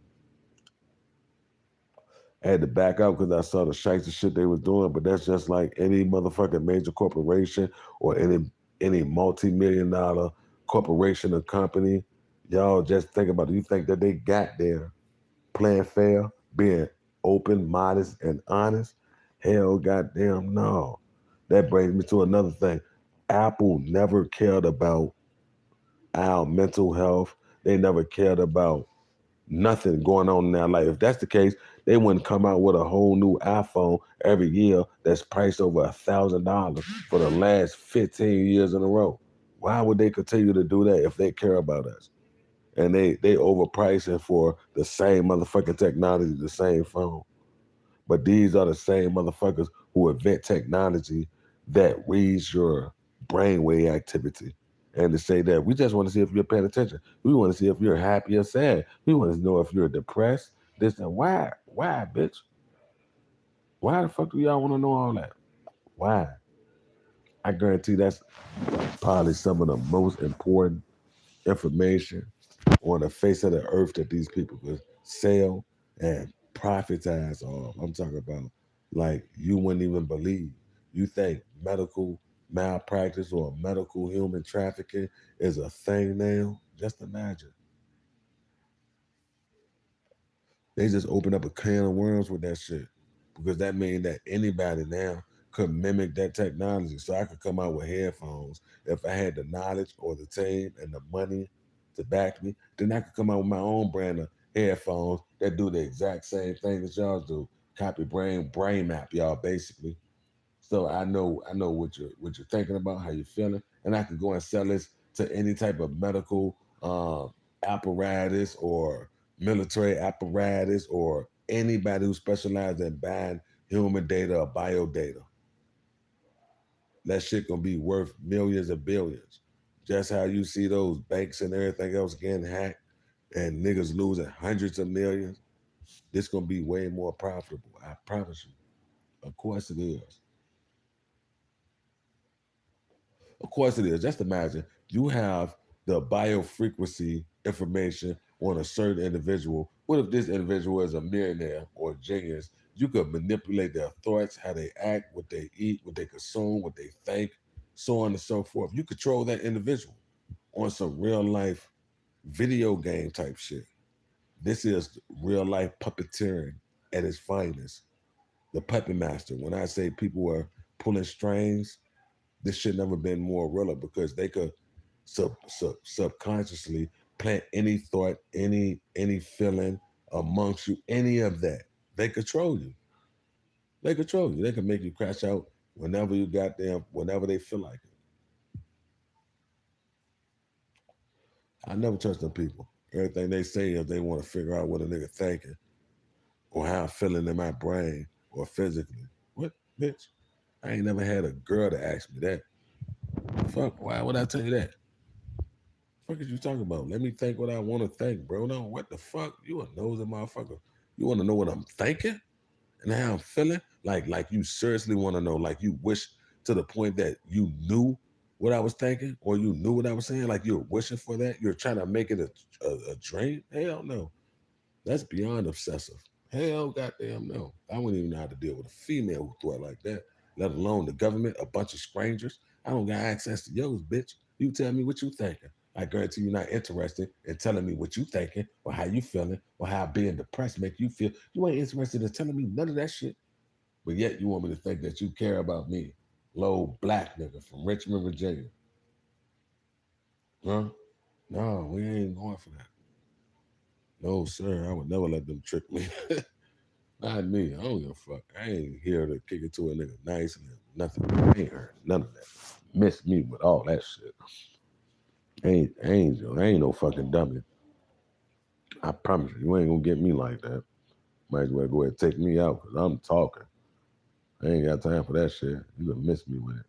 I had to back out because I saw the shiesty shit they was doing, but that's just like any motherfucking major corporation or any multi-million-dollar corporation or company. Y'all just think about it. You think that they got there playing fair, being open, modest, and honest? Hell goddamn no. That brings me to another thing. Apple never cared about our mental health. They never cared about nothing going on in their life. If that's the case, they wouldn't come out with a whole new iPhone every year that's priced over $1,000 for the last 15 years in a row. Why would they continue to do that if they care about us? And they overprice it for the same motherfucking technology, the same phone. But these are the same motherfuckers who invent technology that reads your brainwave activity. And to say that we just want to see if you're paying attention. We want to see if you're happy or sad. We want to know if you're depressed. This and why? Why, bitch? Why the fuck do y'all want to know all that? Why? I guarantee that's probably some of the most important information on the face of the earth that these people could sell and profitize off. I'm talking about like you wouldn't even believe. You think medical malpractice or medical human trafficking is a thing now? Just imagine. They just opened up a can of worms with that shit because that means that anybody now could mimic that technology. So I could come out with headphones if I had the knowledge or the team and the money to back me. Then I could come out with my own brand of headphones that do the exact same thing that y'all do. Copy brain map y'all basically. So I know what you're thinking about, how you're feeling, and I can go and sell this to any type of medical apparatus or military apparatus or anybody who specializes in buying human data or bio data. That shit gonna be worth millions and billions. Just how you see those banks and everything else getting hacked and niggas losing hundreds of millions, this gonna be way more profitable. I promise you. Of course it is. Of course it is. Just imagine you have the biofrequency information on a certain individual. What if this individual is a millionaire or a genius? You could manipulate their thoughts, how they act, what they eat, what they consume, what they think, so on and so forth. You control that individual on some real life video game type shit. This is real life puppeteering at its finest. The puppet master. When I say people were pulling strings, this should never been more realer because they could subconsciously plant any thought, any feeling amongst you, any of that. They control you. They control you. They can make you crash out whenever you got them, whenever they feel like it. I never trust them people. Everything they say is they want to figure out what a nigga thinking or how I'm feeling in my brain or physically. What, bitch? I ain't never had a girl to ask me that. Fuck, why would I tell you that? Fuck is you talking about? Let me think what I want to think, bro. No, what the fuck? You a nosy motherfucker. You want to know what I'm thinking and how I'm feeling? Like you seriously want to know? Like you wish to the point that you knew what I was thinking or you knew what I was saying? Like you're wishing for that? You're trying to make it a dream? Hell no. That's beyond obsessive. Hell goddamn no. I wouldn't even know how to deal with a female who thought like that, let alone the government, a bunch of strangers. I don't got access to yours, bitch. You tell me what you thinking. I guarantee you're not interested in telling me what you thinking or how you feeling or how being depressed make you feel. You ain't interested in telling me none of that shit. But yet you want me to think that you care about me. Low black nigga from Richmond, Virginia. Huh? No, we ain't going for that. No, sir. I would never let them trick me. Not me. I don't give a fuck. I ain't here to kick it to a nigga nice and nothing. I ain't heard none of that. Miss me with all that shit. I ain't no fucking dummy. I promise you, you ain't gonna get me like that. Might as well go ahead and take me out because I'm talking. I ain't got time for that shit. You gonna miss me with it.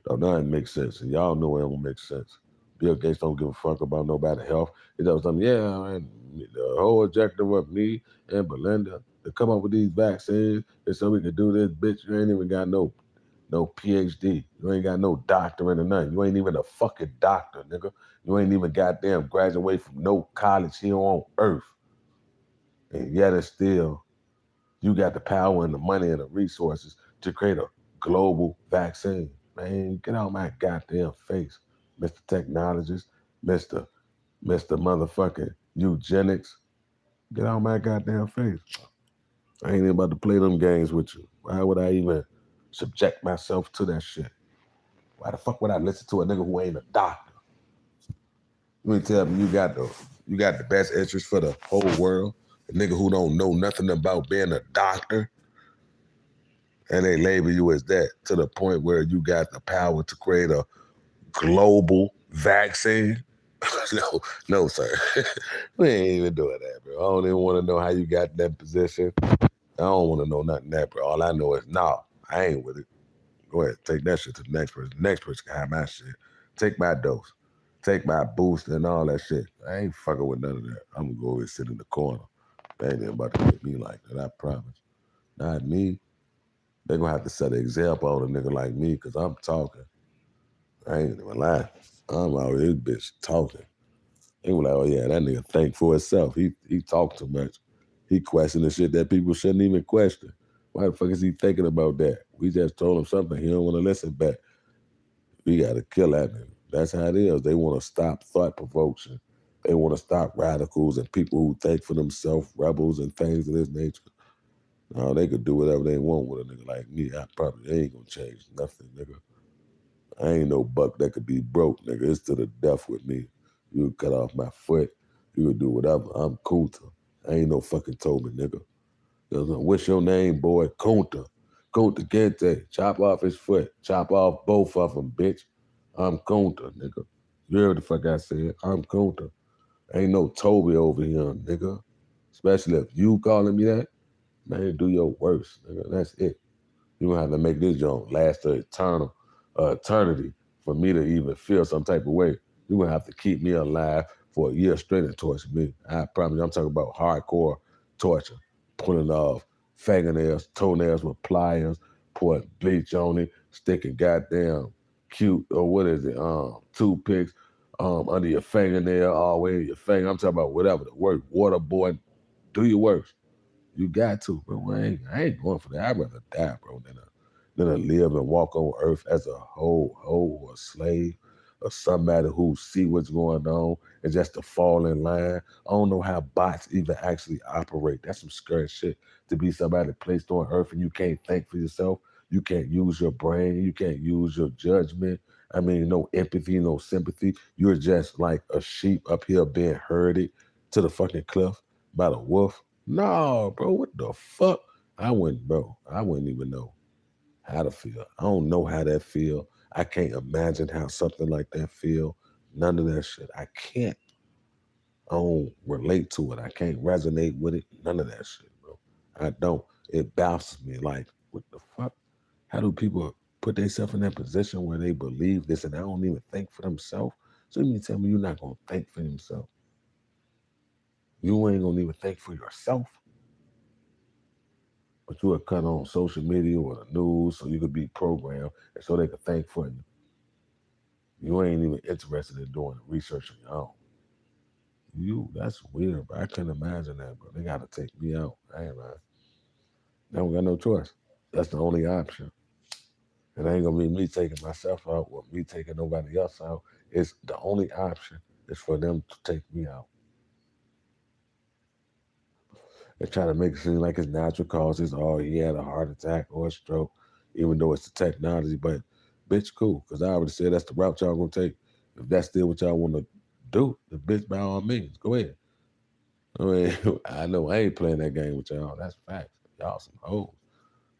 Though now it makes sense. And y'all know it don't make sense. Bill Gates don't give a fuck about nobody's health. He does something, yeah, man, the whole objective of me and Belinda to come up with these vaccines is so we can do this, bitch. You ain't even got no PhD. You ain't got no doctorate or nothing. You ain't even a fucking doctor, nigga. You ain't even goddamn graduate from no college here on earth. And yet it's still, you got the power and the money and the resources to create a global vaccine. Man, get out my goddamn face, Mr. Technologist, Mr. Mr. Motherfucking Eugenics. Get out my goddamn face. I ain't even about to play them games with you. Why would I even subject myself to that shit? Why the fuck would I listen to a nigga who ain't a doctor? You mean tell me you got the best interest for the whole world? A nigga who don't know nothing about being a doctor, and they label you as that to the point where you got the power to create a global vaccine? No, no, sir. We ain't even doing that, bro. I don't even want to know how you got in that position. I don't want to know nothing that, bro. All I know is, no, I ain't with it. Go ahead, take that shit to the next person. The next person can have my shit. Take my dose. Take my boost and all that shit. I ain't fucking with none of that. I'm gonna go over and sit in the corner. They ain't about to get me like that, I promise. Not me. They gonna have to set an example on a nigga like me, because I'm talking. I ain't even lying. I'm out here, this bitch talking. They were like, oh yeah, that nigga think for himself. He talk too much. He question the shit that people shouldn't even question. Why the fuck is he thinking about that? We just told him something. He don't want to listen back. We got to kill that nigga. That's how it is. They want to stop thought provocation. They want to stop radicals and people who think for themselves, rebels and things of this nature. No, they could do whatever they want with a nigga like me. I probably ain't gonna change nothing, nigga. I ain't no buck that could be broke, nigga. It's to the death with me. You would cut off my foot. You would do whatever. I'm Kunta. I ain't no fucking Toby, nigga. What's your name, boy? Kunta. Kunta Kinte. Chop off his foot. Chop off both of them, bitch. I'm Kunta, nigga. You heard the fuck I said? I'm Kunta. Ain't no Toby over here, nigga. Especially if you calling me that, man, do your worst, nigga. That's it. You gonna have to make this joint last to eternity for me to even feel some type of way. You gonna have to keep me alive for a year straight and torture me. I promise you, I'm talking about hardcore torture. Pulling off fingernails, toenails with pliers, pouring bleach on it, sticking goddamn cute, or what is it, toothpicks under your fingernail, all the way to your finger. I'm talking about whatever the word, waterboard, do your worst. You got to, bro. I ain't going for that. I'd rather die, bro, than to live and walk on earth as a hoe or a slave or somebody who see what's going on and just to fall in line. I don't know how bots even actually operate. That's some scary shit, to be somebody placed on earth and you can't think for yourself. You can't use your brain. You can't use your judgment. I mean, no empathy, no sympathy. You're just like a sheep up here being herded to the fucking cliff by the wolf. No, bro, what the fuck? I wouldn't even know how to feel. I don't know how that feel. I can't imagine how something like that feel. None of that shit. I can't. I don't relate to it. I can't resonate with it. None of that shit, bro. I don't. It bounces me like, what the fuck? How do people put themselves in that position where they believe this and they don't even think for themselves? So you mean tell me you're not gonna think for yourself? You ain't gonna even think for yourself? But you would cut on social media or the news so you could be programmed and so they could think for you. You ain't even interested in doing the research on your own. That's weird, bro. I couldn't imagine that, bro. They gotta take me out. I ain't lying. I don't got no choice. That's the only option. It ain't gonna be me taking myself out or me taking nobody else out. It's the only option is for them to take me out. They try to make it seem like it's natural causes. Oh, he had a heart attack or a stroke, even though it's the technology. But bitch, cool, because I already said that's the route y'all gonna take. If that's still what y'all want to do, the bitch, by all means, go ahead. I mean, I know I ain't playing that game with y'all. That's facts. Y'all some hoes.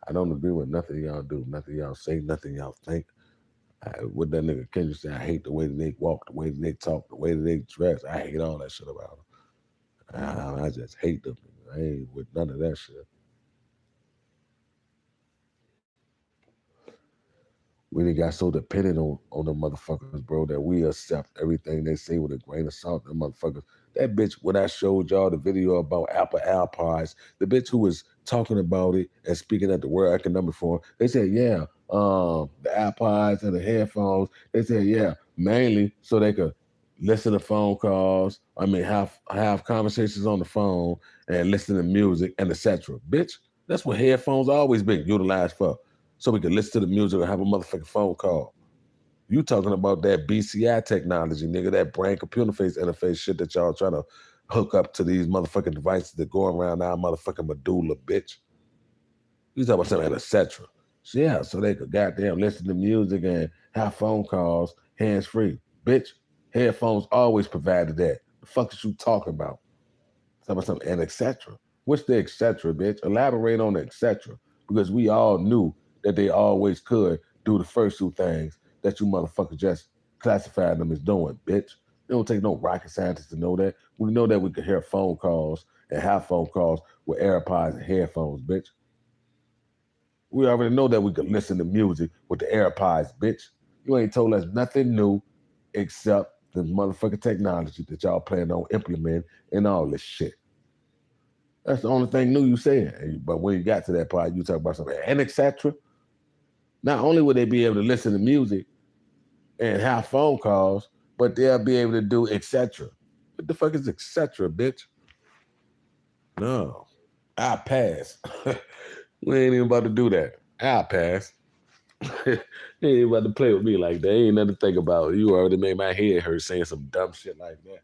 I don't agree with nothing y'all do, nothing y'all say, nothing y'all think. What that nigga Kendrick said, I hate the way that they walk, the way that they talk, the way that they dress. I hate all that shit about them. I just hate them. I ain't with none of that shit. We done got so dependent on the motherfuckers, bro, that we accept everything they say with a grain of salt. The motherfuckers. That bitch, when I showed y'all the video about Apple AirPods, the bitch who was talking about it and speaking at the World Economic Forum, they said, yeah, the AirPods and the headphones, they said, yeah, mainly so they could listen to phone calls. I mean, have conversations on the phone and listen to music and etc. Bitch, that's what headphones always been utilized for, so we could listen to the music or have a motherfucking phone call. You talking about that BCI technology, nigga, that brain computer interface shit that y'all trying to hook up to these motherfucking devices that go around our motherfucking medulla, bitch. You talking about something, etc. So yeah, so they could goddamn listen to music and have phone calls hands free. Bitch, headphones always provided that. The fuck is you talking about? Talking about something and etc. What's the etc, bitch? Elaborate on the etc. Because we all knew that they always could do the first two things that you motherfuckers just classified them as doing, bitch. It don't take no rocket scientist to know that. We know that we could hear phone calls and have phone calls with AirPods and headphones, bitch. We already know that we could listen to music with the AirPods, bitch. You ain't told us nothing new except the motherfucking technology that y'all plan on implementing and all this shit. That's the only thing new you said. But when you got to that part, you talk about something and etc. Not only will they be able to listen to music and have phone calls, but they'll be able to do etc. What the fuck is etc, bitch? No. I pass. We ain't even about to do that. I pass. He ain't about to play with me like that. Ain't nothing to think about. You already made my head hurt saying some dumb shit like that.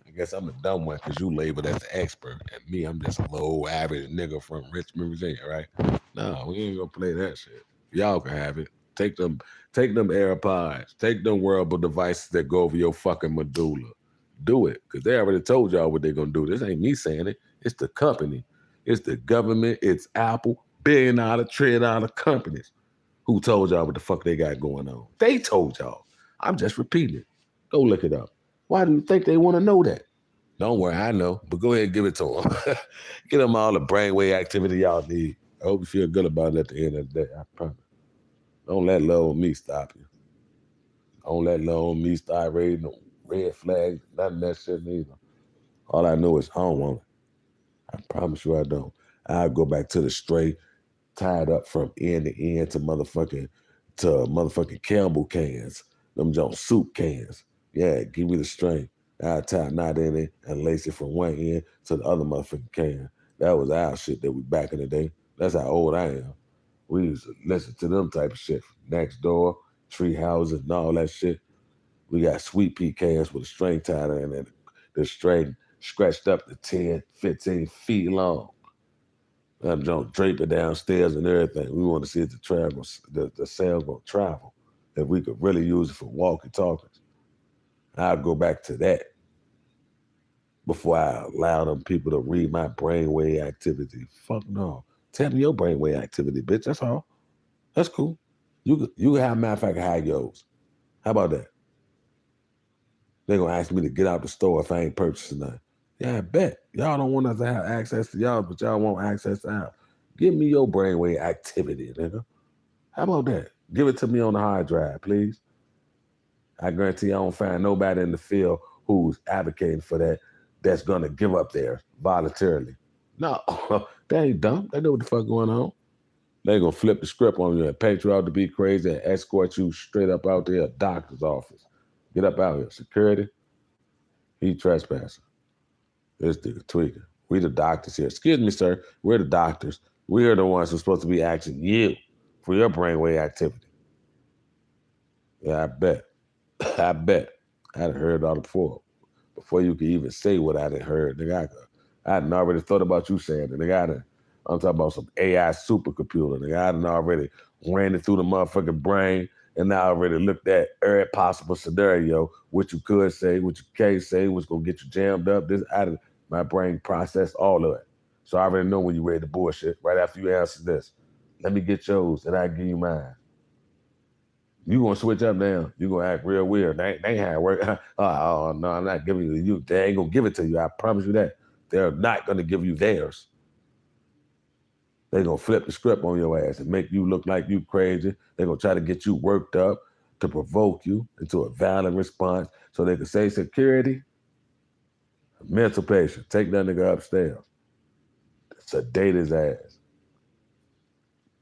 I guess I'm the dumb one because you labeled as the expert, and me, I'm just a low average nigga from Richmond, Virginia, right? No, we ain't gonna play that shit. Y'all can have it. Take them AirPods, take them wearable devices that go over your fucking medulla. Do it, because they already told y'all what they're gonna do. This ain't me saying it. It's the company. It's the government. It's Apple, billion-dollar, trillion-dollar companies who told y'all what the fuck they got going on. They told y'all. I'm just repeating it. Go look it up. Why do you think they want to know that? Don't worry, I know, but go ahead and give it to them. Get them all the brainwave activity y'all need. I hope you feel good about it at the end of the day. I promise. Don't let love on me stop you. Don't let love on me start raising no red flags, none of that shit neither. All I know is I don't want it. I promise you I don't. I'll go back to the straight, tied up from end to end to motherfucking Campbell cans. Them Jones soup cans. Yeah, give me the string. I tie a knot in it and lace it from one end to the other motherfucking can. That was our shit that we back in the day. That's how old I am. We used to listen to them type of shit. Next door, tree houses and all that shit. We got sweet pea cans with a string tied in it. The string scratched up to 10, 15 feet long. That junk drape it downstairs and everything. We want to see if the sales gonna travel. If we could really use it for walkie talkies. I'll go back to that before I allow them people to read my brainwave activity. Fuck no. Tell me your brainwave activity, bitch. That's all. That's cool. You can have, matter of fact, how it goes. How about that? They're gonna ask me to get out the store if I ain't purchasing nothing. Yeah, I bet. Y'all don't want us to have access to y'all, but y'all want access to ours. Give me your brainwave activity, nigga. How about that? Give it to me on the hard drive, please. I guarantee I don't find nobody in the field who's advocating for that that's gonna give up theirs voluntarily. No, they ain't dumb. They know what the fuck going on. They gonna flip the script on you and paint you out to be crazy and escort you straight up out there, doctor's office. Get up out here. Security, he trespassing. This nigga tweaking. We the doctors here. Excuse me, sir. We're the doctors. We're the ones who's supposed to be asking you for your brainwave activity. Yeah, I bet. I bet. I had heard it all before you could even say what I done heard. Nigga, I hadn't already thought about you saying it. Nigga, I'm talking about some AI supercomputer. Nigga, I done already ran it through the motherfucking brain and I already looked at every possible scenario, what you could say, what you can't say, what's gonna get you jammed up. My brain processed all of it. So I already know when you ready to bullshit right after you answer this. Let me get yours and I give you mine. You gonna switch up now. You gonna act real weird. They ain't how it work. Oh, no, I'm not giving it to you. They ain't gonna give it to you. I promise you that. They're not gonna give you theirs. They gonna flip the script on your ass and make you look like you crazy. They gonna try to get you worked up to provoke you into a violent response so they can say security, mental patient, take that nigga upstairs, sedate his ass.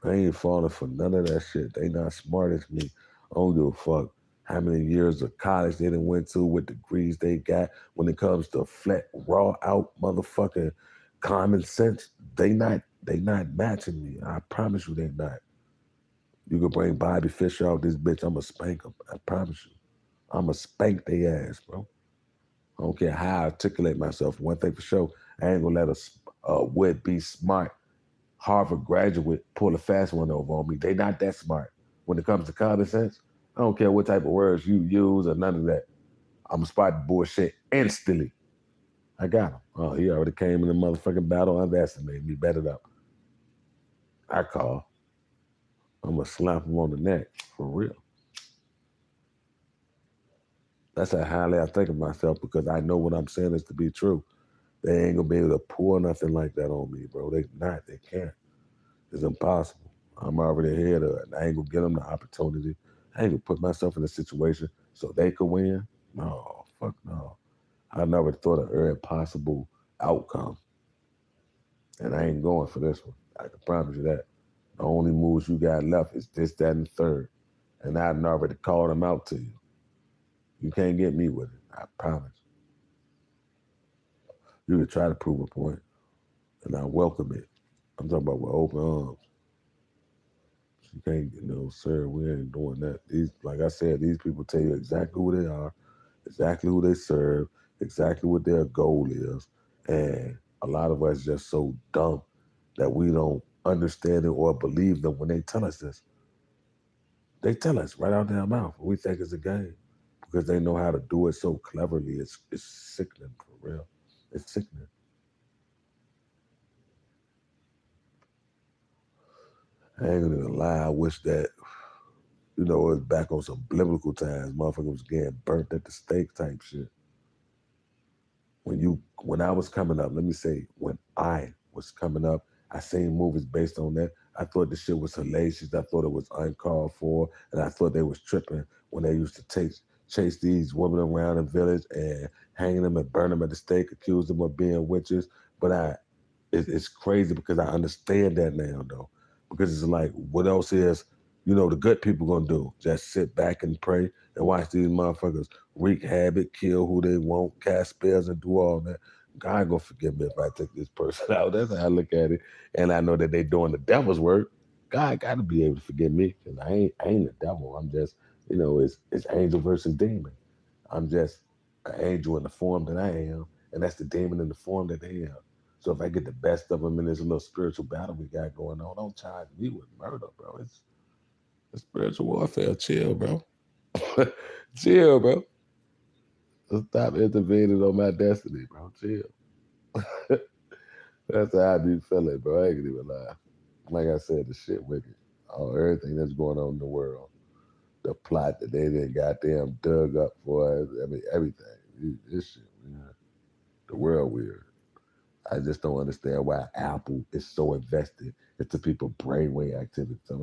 I ain't falling for none of that shit. They not smart as me. I don't give a fuck how many years of college they done went to, what degrees they got. When it comes to flat, raw out motherfucking common sense, they not matching me. I promise you they not. You could bring Bobby Fischer out this bitch, I'ma spank him. I promise you. I'ma spank their ass, bro. I don't care how I articulate myself. One thing for sure, I ain't gonna let a would-be smart Harvard graduate pull a fast one over on me. They not that smart. When it comes to common sense, I don't care what type of words you use or none of that. I'm gonna spot the bullshit instantly. I got him. Oh, he already came in the motherfucking battle, underestimated me, bet it up. I call. I'm gonna slap him on the neck, for real. That's how highly I think of myself because I know what I'm saying is to be true. They ain't gonna be able to pour nothing like that on me, bro. They not. They can't. It's impossible. I'm already ahead of it. I ain't gonna give them the opportunity. I ain't gonna put myself in a situation so they could win. No, fuck no. I never thought of every possible outcome. And I ain't going for this one. I can promise you that. The only moves you got left is this, that, and the third. And I've already called them out to you. You can't get me with it. I promise. You can try to prove a point, and I welcome it. I'm talking about with open arms. You can't, sir, we ain't doing that. Like I said, these people tell you exactly who they are, exactly who they serve, exactly what their goal is. And a lot of us just so dumb that we don't understand it or believe them when they tell us this. They tell us right out their mouth. We think it's a game because they know how to do it so cleverly. It's sickening for real. It's sickening. I ain't gonna even lie. I wish that, it was back on some biblical times. Motherfucker was getting burnt at the stake type shit. When I was coming up, let me say, when I was coming up, I seen movies based on that. I thought the shit was hellacious. I thought it was uncalled for, and I thought they was tripping when they used to chase these women around the village and hang them and burn them at the stake, accuse them of being witches. But it's crazy because I understand that now though, because it's like, what else is the good people gonna do? Just sit back and pray and watch these motherfuckers wreak havoc, kill who they want, cast spells, and do all that. God gonna forgive me if I take this person out. That's how I look at it. And I know that they doing the devil's work. God got to be able to forgive me because I ain't the devil. I'm just, it's angel versus demon. I'm just an angel in the form that I am, and that's the demon in the form that they are. So if I get the best of them in this little spiritual battle we got going on, don't charge me with murder, bro. It's spiritual warfare. Chill, bro. Chill, bro. Stop intervening on my destiny, bro. Chill. That's how I be feeling, bro. I ain't gonna even lie. Like I said, the shit wicked. Everything that's going on in the world. The plot that they didn't goddamn dug up for us. I mean, everything. This shit, man. The world weird. I just don't understand why Apple is so invested into people's brainwave activity. So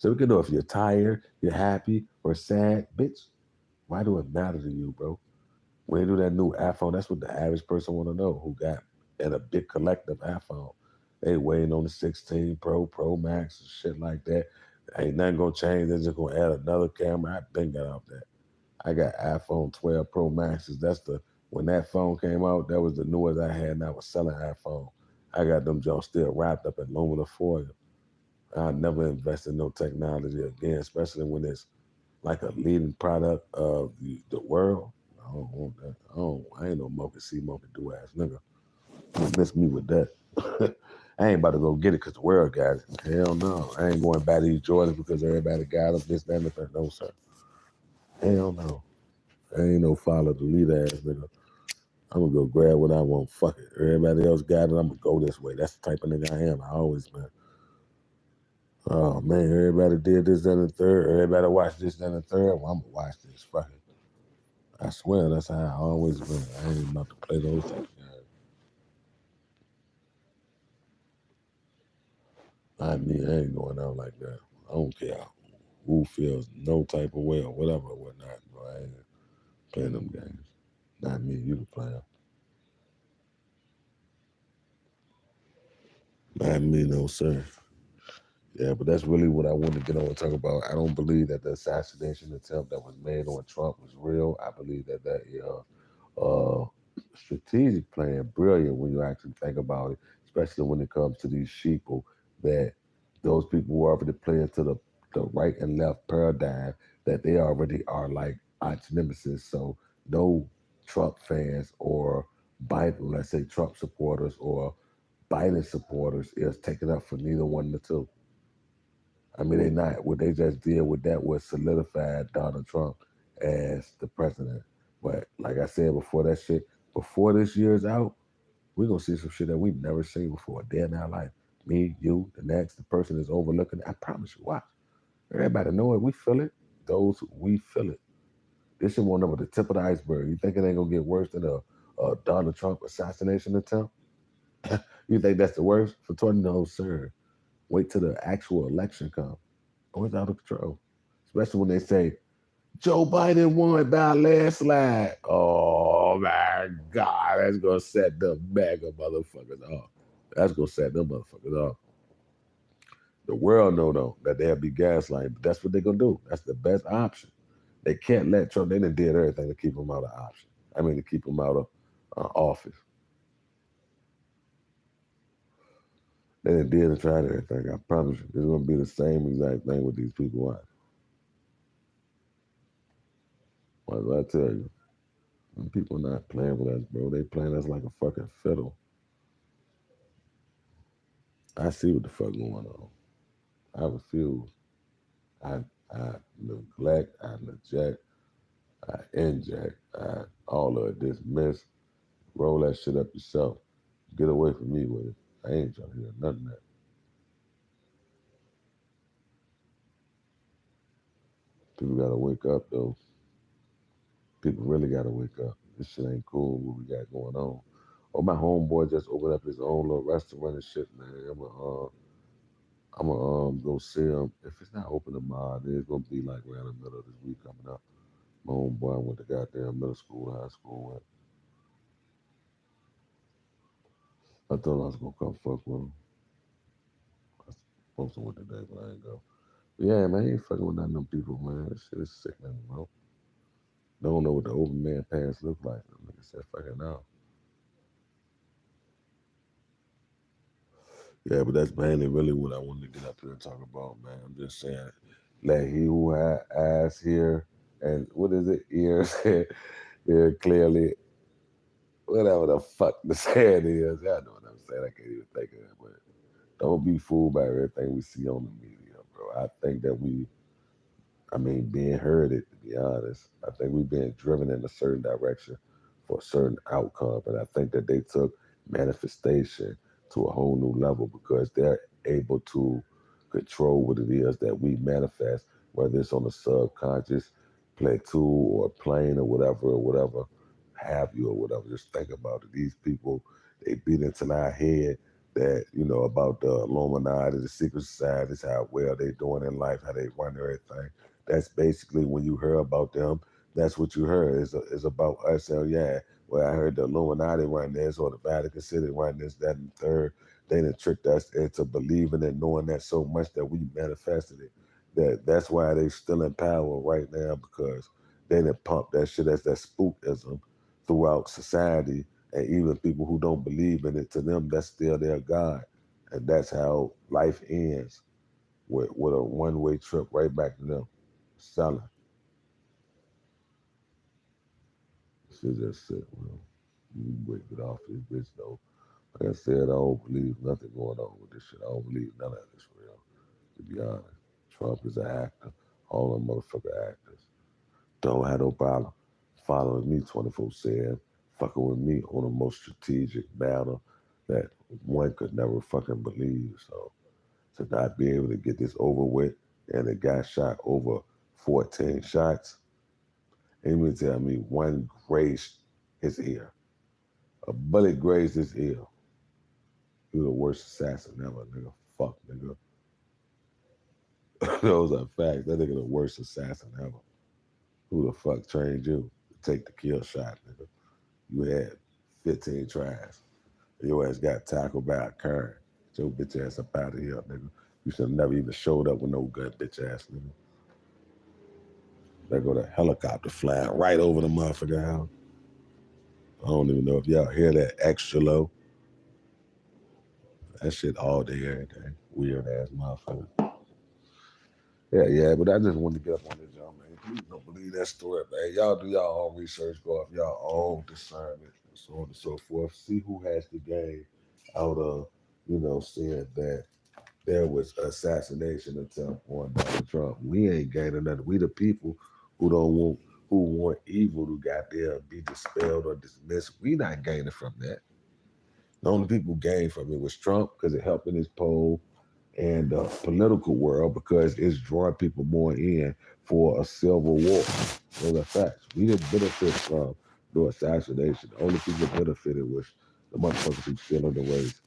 we can know if you're tired, you're happy, or sad, bitch. Why do it matter to you, bro? When they do that new iPhone, that's what the average person want to know who got in a big collective iPhone. They waiting on the 16 Pro, Pro Max, and shit like that. Ain't nothing gonna change. They're just gonna add another camera. I been got off that. I got iPhone 12 Pro Maxes. When that phone came out, that was the newest I had, and I was selling iPhone. I got them jokes still wrapped up in aluminum foil. I never invest in no technology again, especially when it's like a leading product of the world. I don't want that. I ain't no mocha see mocha do ass nigga. Don't miss me with that. I ain't about to go get it because the world got it. Hell no. I ain't going back to these Jordans because everybody got them, this, that, and the third. No, sir. Hell no. I ain't no follow the lead ass nigga. I'm gonna go grab what I want. Fuck it. Everybody else got it. I'm gonna go this way. That's the type of nigga I am. I always been. Oh man, everybody did this, that, and the third. Everybody watched this, that, and the third. Well, I'm gonna watch this. Fuck it. I swear that's how I always been. I ain't about to play those type of games. I mean, I ain't going out like that. I don't care who feels no type of way or whatever or whatnot, bro. I ain't playing them games. Not me, you the player. Not me, no sir. Yeah, but that's really what I wanted to get on and talk about. I don't believe that the assassination attempt that was made on Trump was real. I believe that strategic plan, brilliant when you actually think about it, especially when it comes to these sheeple that those people who are already playing to the right and left paradigm, that they already are like arch nemesis. So no Trump fans or Biden, let's say Trump supporters or Biden supporters is taking up for neither one of the two. I mean, they not. What they just did with that was solidified Donald Trump as the president. But like I said before, that shit, before this year's out, we're gonna see some shit that we've never seen before a day in our life. Me, you, the next, the person is overlooking it. I promise you, watch. Everybody know it. We feel it. Those we feel it. This shit won't over the tip of the iceberg. You think it ain't gonna get worse than a Donald Trump assassination attempt? You think that's the worst for 20? No, sir. Wait till the actual election comes. Oh, it's out of control. Especially when they say Joe Biden won by a landslide. Oh my God, that's gonna set them mega motherfuckers off. That's gonna set them motherfuckers off. The world know though that they'll be gaslighting, but that's what they're gonna do. That's the best option. They can't let Trump. They done did everything to keep him out of option. I mean, to keep him out of office. They done did and tried everything. I promise you, it's gonna be the same exact thing with these people. Why? What did I tell you? Them people not playing with us, bro. They playing us like a fucking fiddle. I see what the fuck going on. I refuse. I I neglect, I reject, I inject, I all of it. Dismiss, roll that shit up yourself. Get away from me with it. I ain't trying to hear nothing of that. People gotta wake up though. People really gotta wake up. This shit ain't cool what we got going on. Oh, my homeboy just opened up his own little restaurant and shit, man. I'm gonna go see him. If it's not open tomorrow, then it's gonna be like around the middle of this week coming up. My homeboy went to goddamn middle school, high school. I thought I was gonna come fuck with him. I was supposed to went today, but I ain't go. But yeah, man, he ain't fucking with none of them people, man. This shit is sickening, bro. Don't know what the open man pants look like. Like I said, fucking out. Yeah, but that's mainly really what I wanted to get up here and talk about, man. I'm just saying, let he who had eyes hear, and what is it, ears hear clearly, whatever the fuck the saying is. Y'all know what I'm saying. I can't even think of it, but don't be fooled by everything we see on the media, bro. I think that I mean, being herded, to be honest. I think we've been driven in a certain direction for a certain outcome. And I think that they took manifestation to a whole new level because they're able to control what it is that we manifest, whether it's on a subconscious plateau or plane or whatever have you or whatever. Just think about it. These people, they beat into our head that, about the Illuminati, the secret societies, how well they doing in life, how they run everything. That's basically when you hear about them, that's what you heard. It's about us. So yeah, well, I heard the Illuminati run this or the Vatican City run this, that, and the third. They done tricked us into believing and knowing that so much that we manifested it. That's why they still in power right now because they done pump that shit as that spookism throughout society. And even people who don't believe in it, to them, that's still their God. And that's how life ends with a one-way trip right back to them. Selling. Shit just sit, well. You wait get off this bitch though. Like I said, I don't believe nothing going on with this shit. I don't believe none of this real. To be honest. Trump is an actor. All them motherfucker actors. Don't have no problem following me 24/7, fucking with me on the most strategic manner that one could never fucking believe. So to not be able to get this over with and the guy shot over 14 shots, and you tell me one grazed his ear. A bullet grazed his ear. You the worst assassin ever, nigga. Fuck, nigga. Those are facts. That nigga the worst assassin ever. Who the fuck trained you to take the kill shot, nigga? You had 15 tries. Your ass got tackled by a car. Get your bitch ass up out of here, nigga. You should have never even showed up with no gun, bitch ass, nigga. There go the helicopter flying right over the motherfucker house. I don't even know if y'all hear that extra low. That shit all day, every day. Weird ass motherfucker. Yeah, but I just wanted to get up on this, y'all, man. Please don't believe that story, man. Y'all do y'all own research, go off y'all own discernment, and so on and so forth. See who has the game out of, saying that there was assassination attempt on Donald Trump. We ain't gaining nothing. We the people who don't want who want evil to goddamn be dispelled or dismissed. We not gaining from that. The only people who gained from it was Trump because it helped in his poll and the political world because it's drawing people more in for a civil war. Those are facts. We didn't benefit from the assassination. The only people that benefited was the motherfuckers who stealing the race.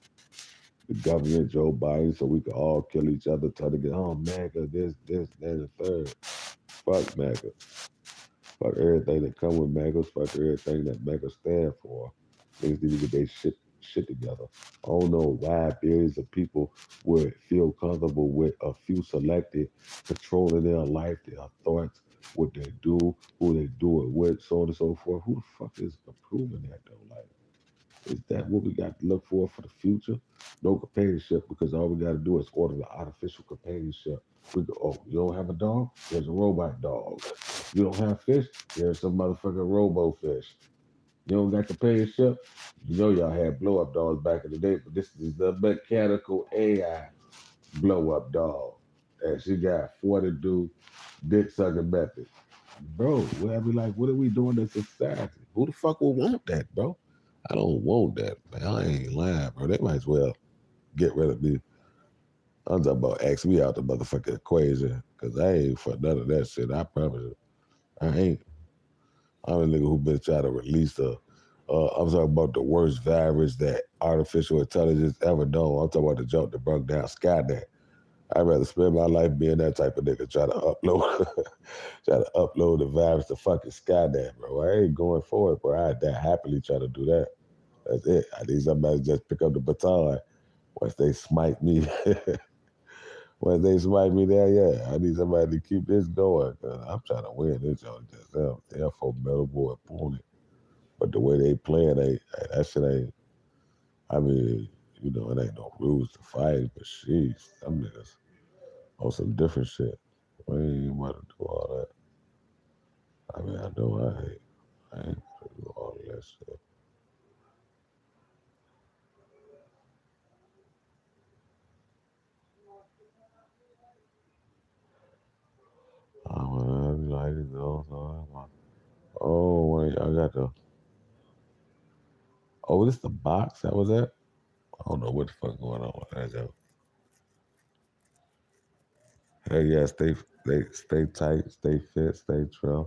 The government, Joe Biden, so we could all kill each other, try to get, oh, MAGA, this, that, and the third. Fuck MAGA. Fuck everything that come with MAGA. Fuck everything that MAGA stand for. Niggas need to get their shit together. I don't know why billions of people would feel comfortable with a few selected controlling their life, their thoughts, what they do, who they do it with, so on and so forth. Who the fuck is approving that though? Like, is that what we got to look for the future? No companionship because all we got to do is order the artificial companionship. We go, oh, you don't have a dog? There's a robot dog. You don't have fish? There's some motherfucking robo fish. You don't got companionship? You know y'all had blow up dogs back in the day, but this is the mechanical AI blow up dog. And she got 42 dick sucking methods. Bro, I be like, what are we doing as a society? Who the fuck will want that, bro? I don't want that, man. I ain't lying, bro. They might as well get rid of me. I'm talking about X me out the motherfucking equation, because I ain't for none of that shit. I promise you. I ain't. I'm a nigga who been trying to release I'm talking about the worst virus that artificial intelligence ever known. I'm talking about the jump that broke down Skynet. I'd rather spend my life being that type of nigga trying to upload try to upload the virus to fucking Skynet, bro. I ain't going for it, bro. I'd happily try to do that. That's it. I need somebody to just pick up the baton once they smite me. Once they smite me there, yeah. I need somebody to keep this going. Cause I'm trying to win this, y'all. Just they're a formidable opponent. But the way they playing, that shit ain't, I mean, it ain't no rules to fight, but sheesh, them niggas on some different shit. We ain't want to do all that. I mean, I know I ain't gonna do all of that shit. I wanna be like, oh, wait, I got the, oh, this the box that was it? I don't know what the fuck going on with that, though. Hey, yeah, stay tight, stay fit, stay trim.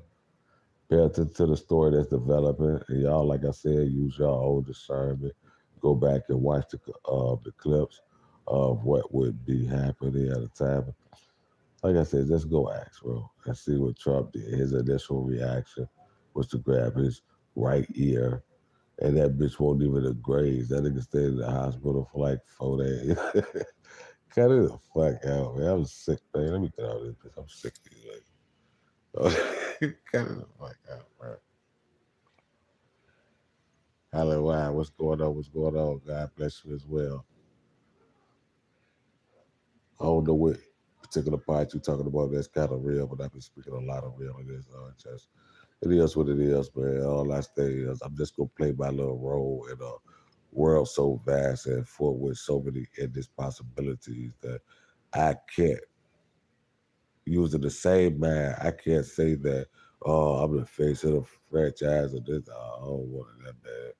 Pay attention to the story that's developing, and y'all, like I said, use your own discernment. Go back and watch the clips of what would be happening at the time. Like I said, just go ask, bro, and see what Trump did. His initial reaction was to grab his right ear, and that bitch won't even graze. That nigga stayed in the hospital for like 4 days. Cut it the fuck out, man. I'm sick, man. Let me get out of this bitch. I'm sick of these like, cut it the fuck out, bro. Hallelujah. What's going on? What's going on? God bless you as well. I don't know what particular part you're talking about that's kind of real, but I've been speaking a lot of real in this. Just it is what it is, man. All I say is I'm just gonna play my little role in a world so vast and full with so many endless possibilities that I can't using the same man. I can't say that. Oh, I'm the face of the franchise or this. I don't want it that bad.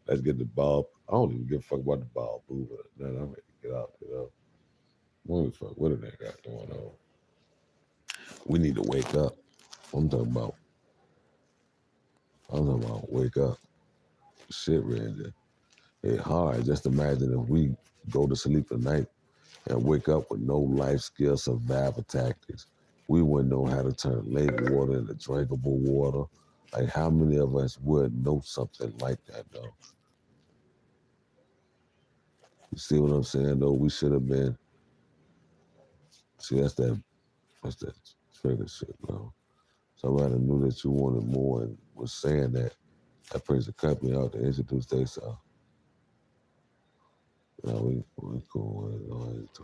Let's get the ball. I don't even give a fuck about the ball moving. Then I'm ready to get out. I don't fuck what do they got going on. We need to wake up. I'm talking about. I'm talking about wake up. Shit, really. It's hard. Just imagine if we go to sleep at night and wake up with no life skill survival tactics. We wouldn't know how to turn lake water into drinkable water. Like, how many of us would know something like that, though? You see what I'm saying, though? We should have been. See, that's that trigger shit, bro. Somebody knew that you wanted more and was saying that. That brings the company out to introduce themselves. You know, we cool with it.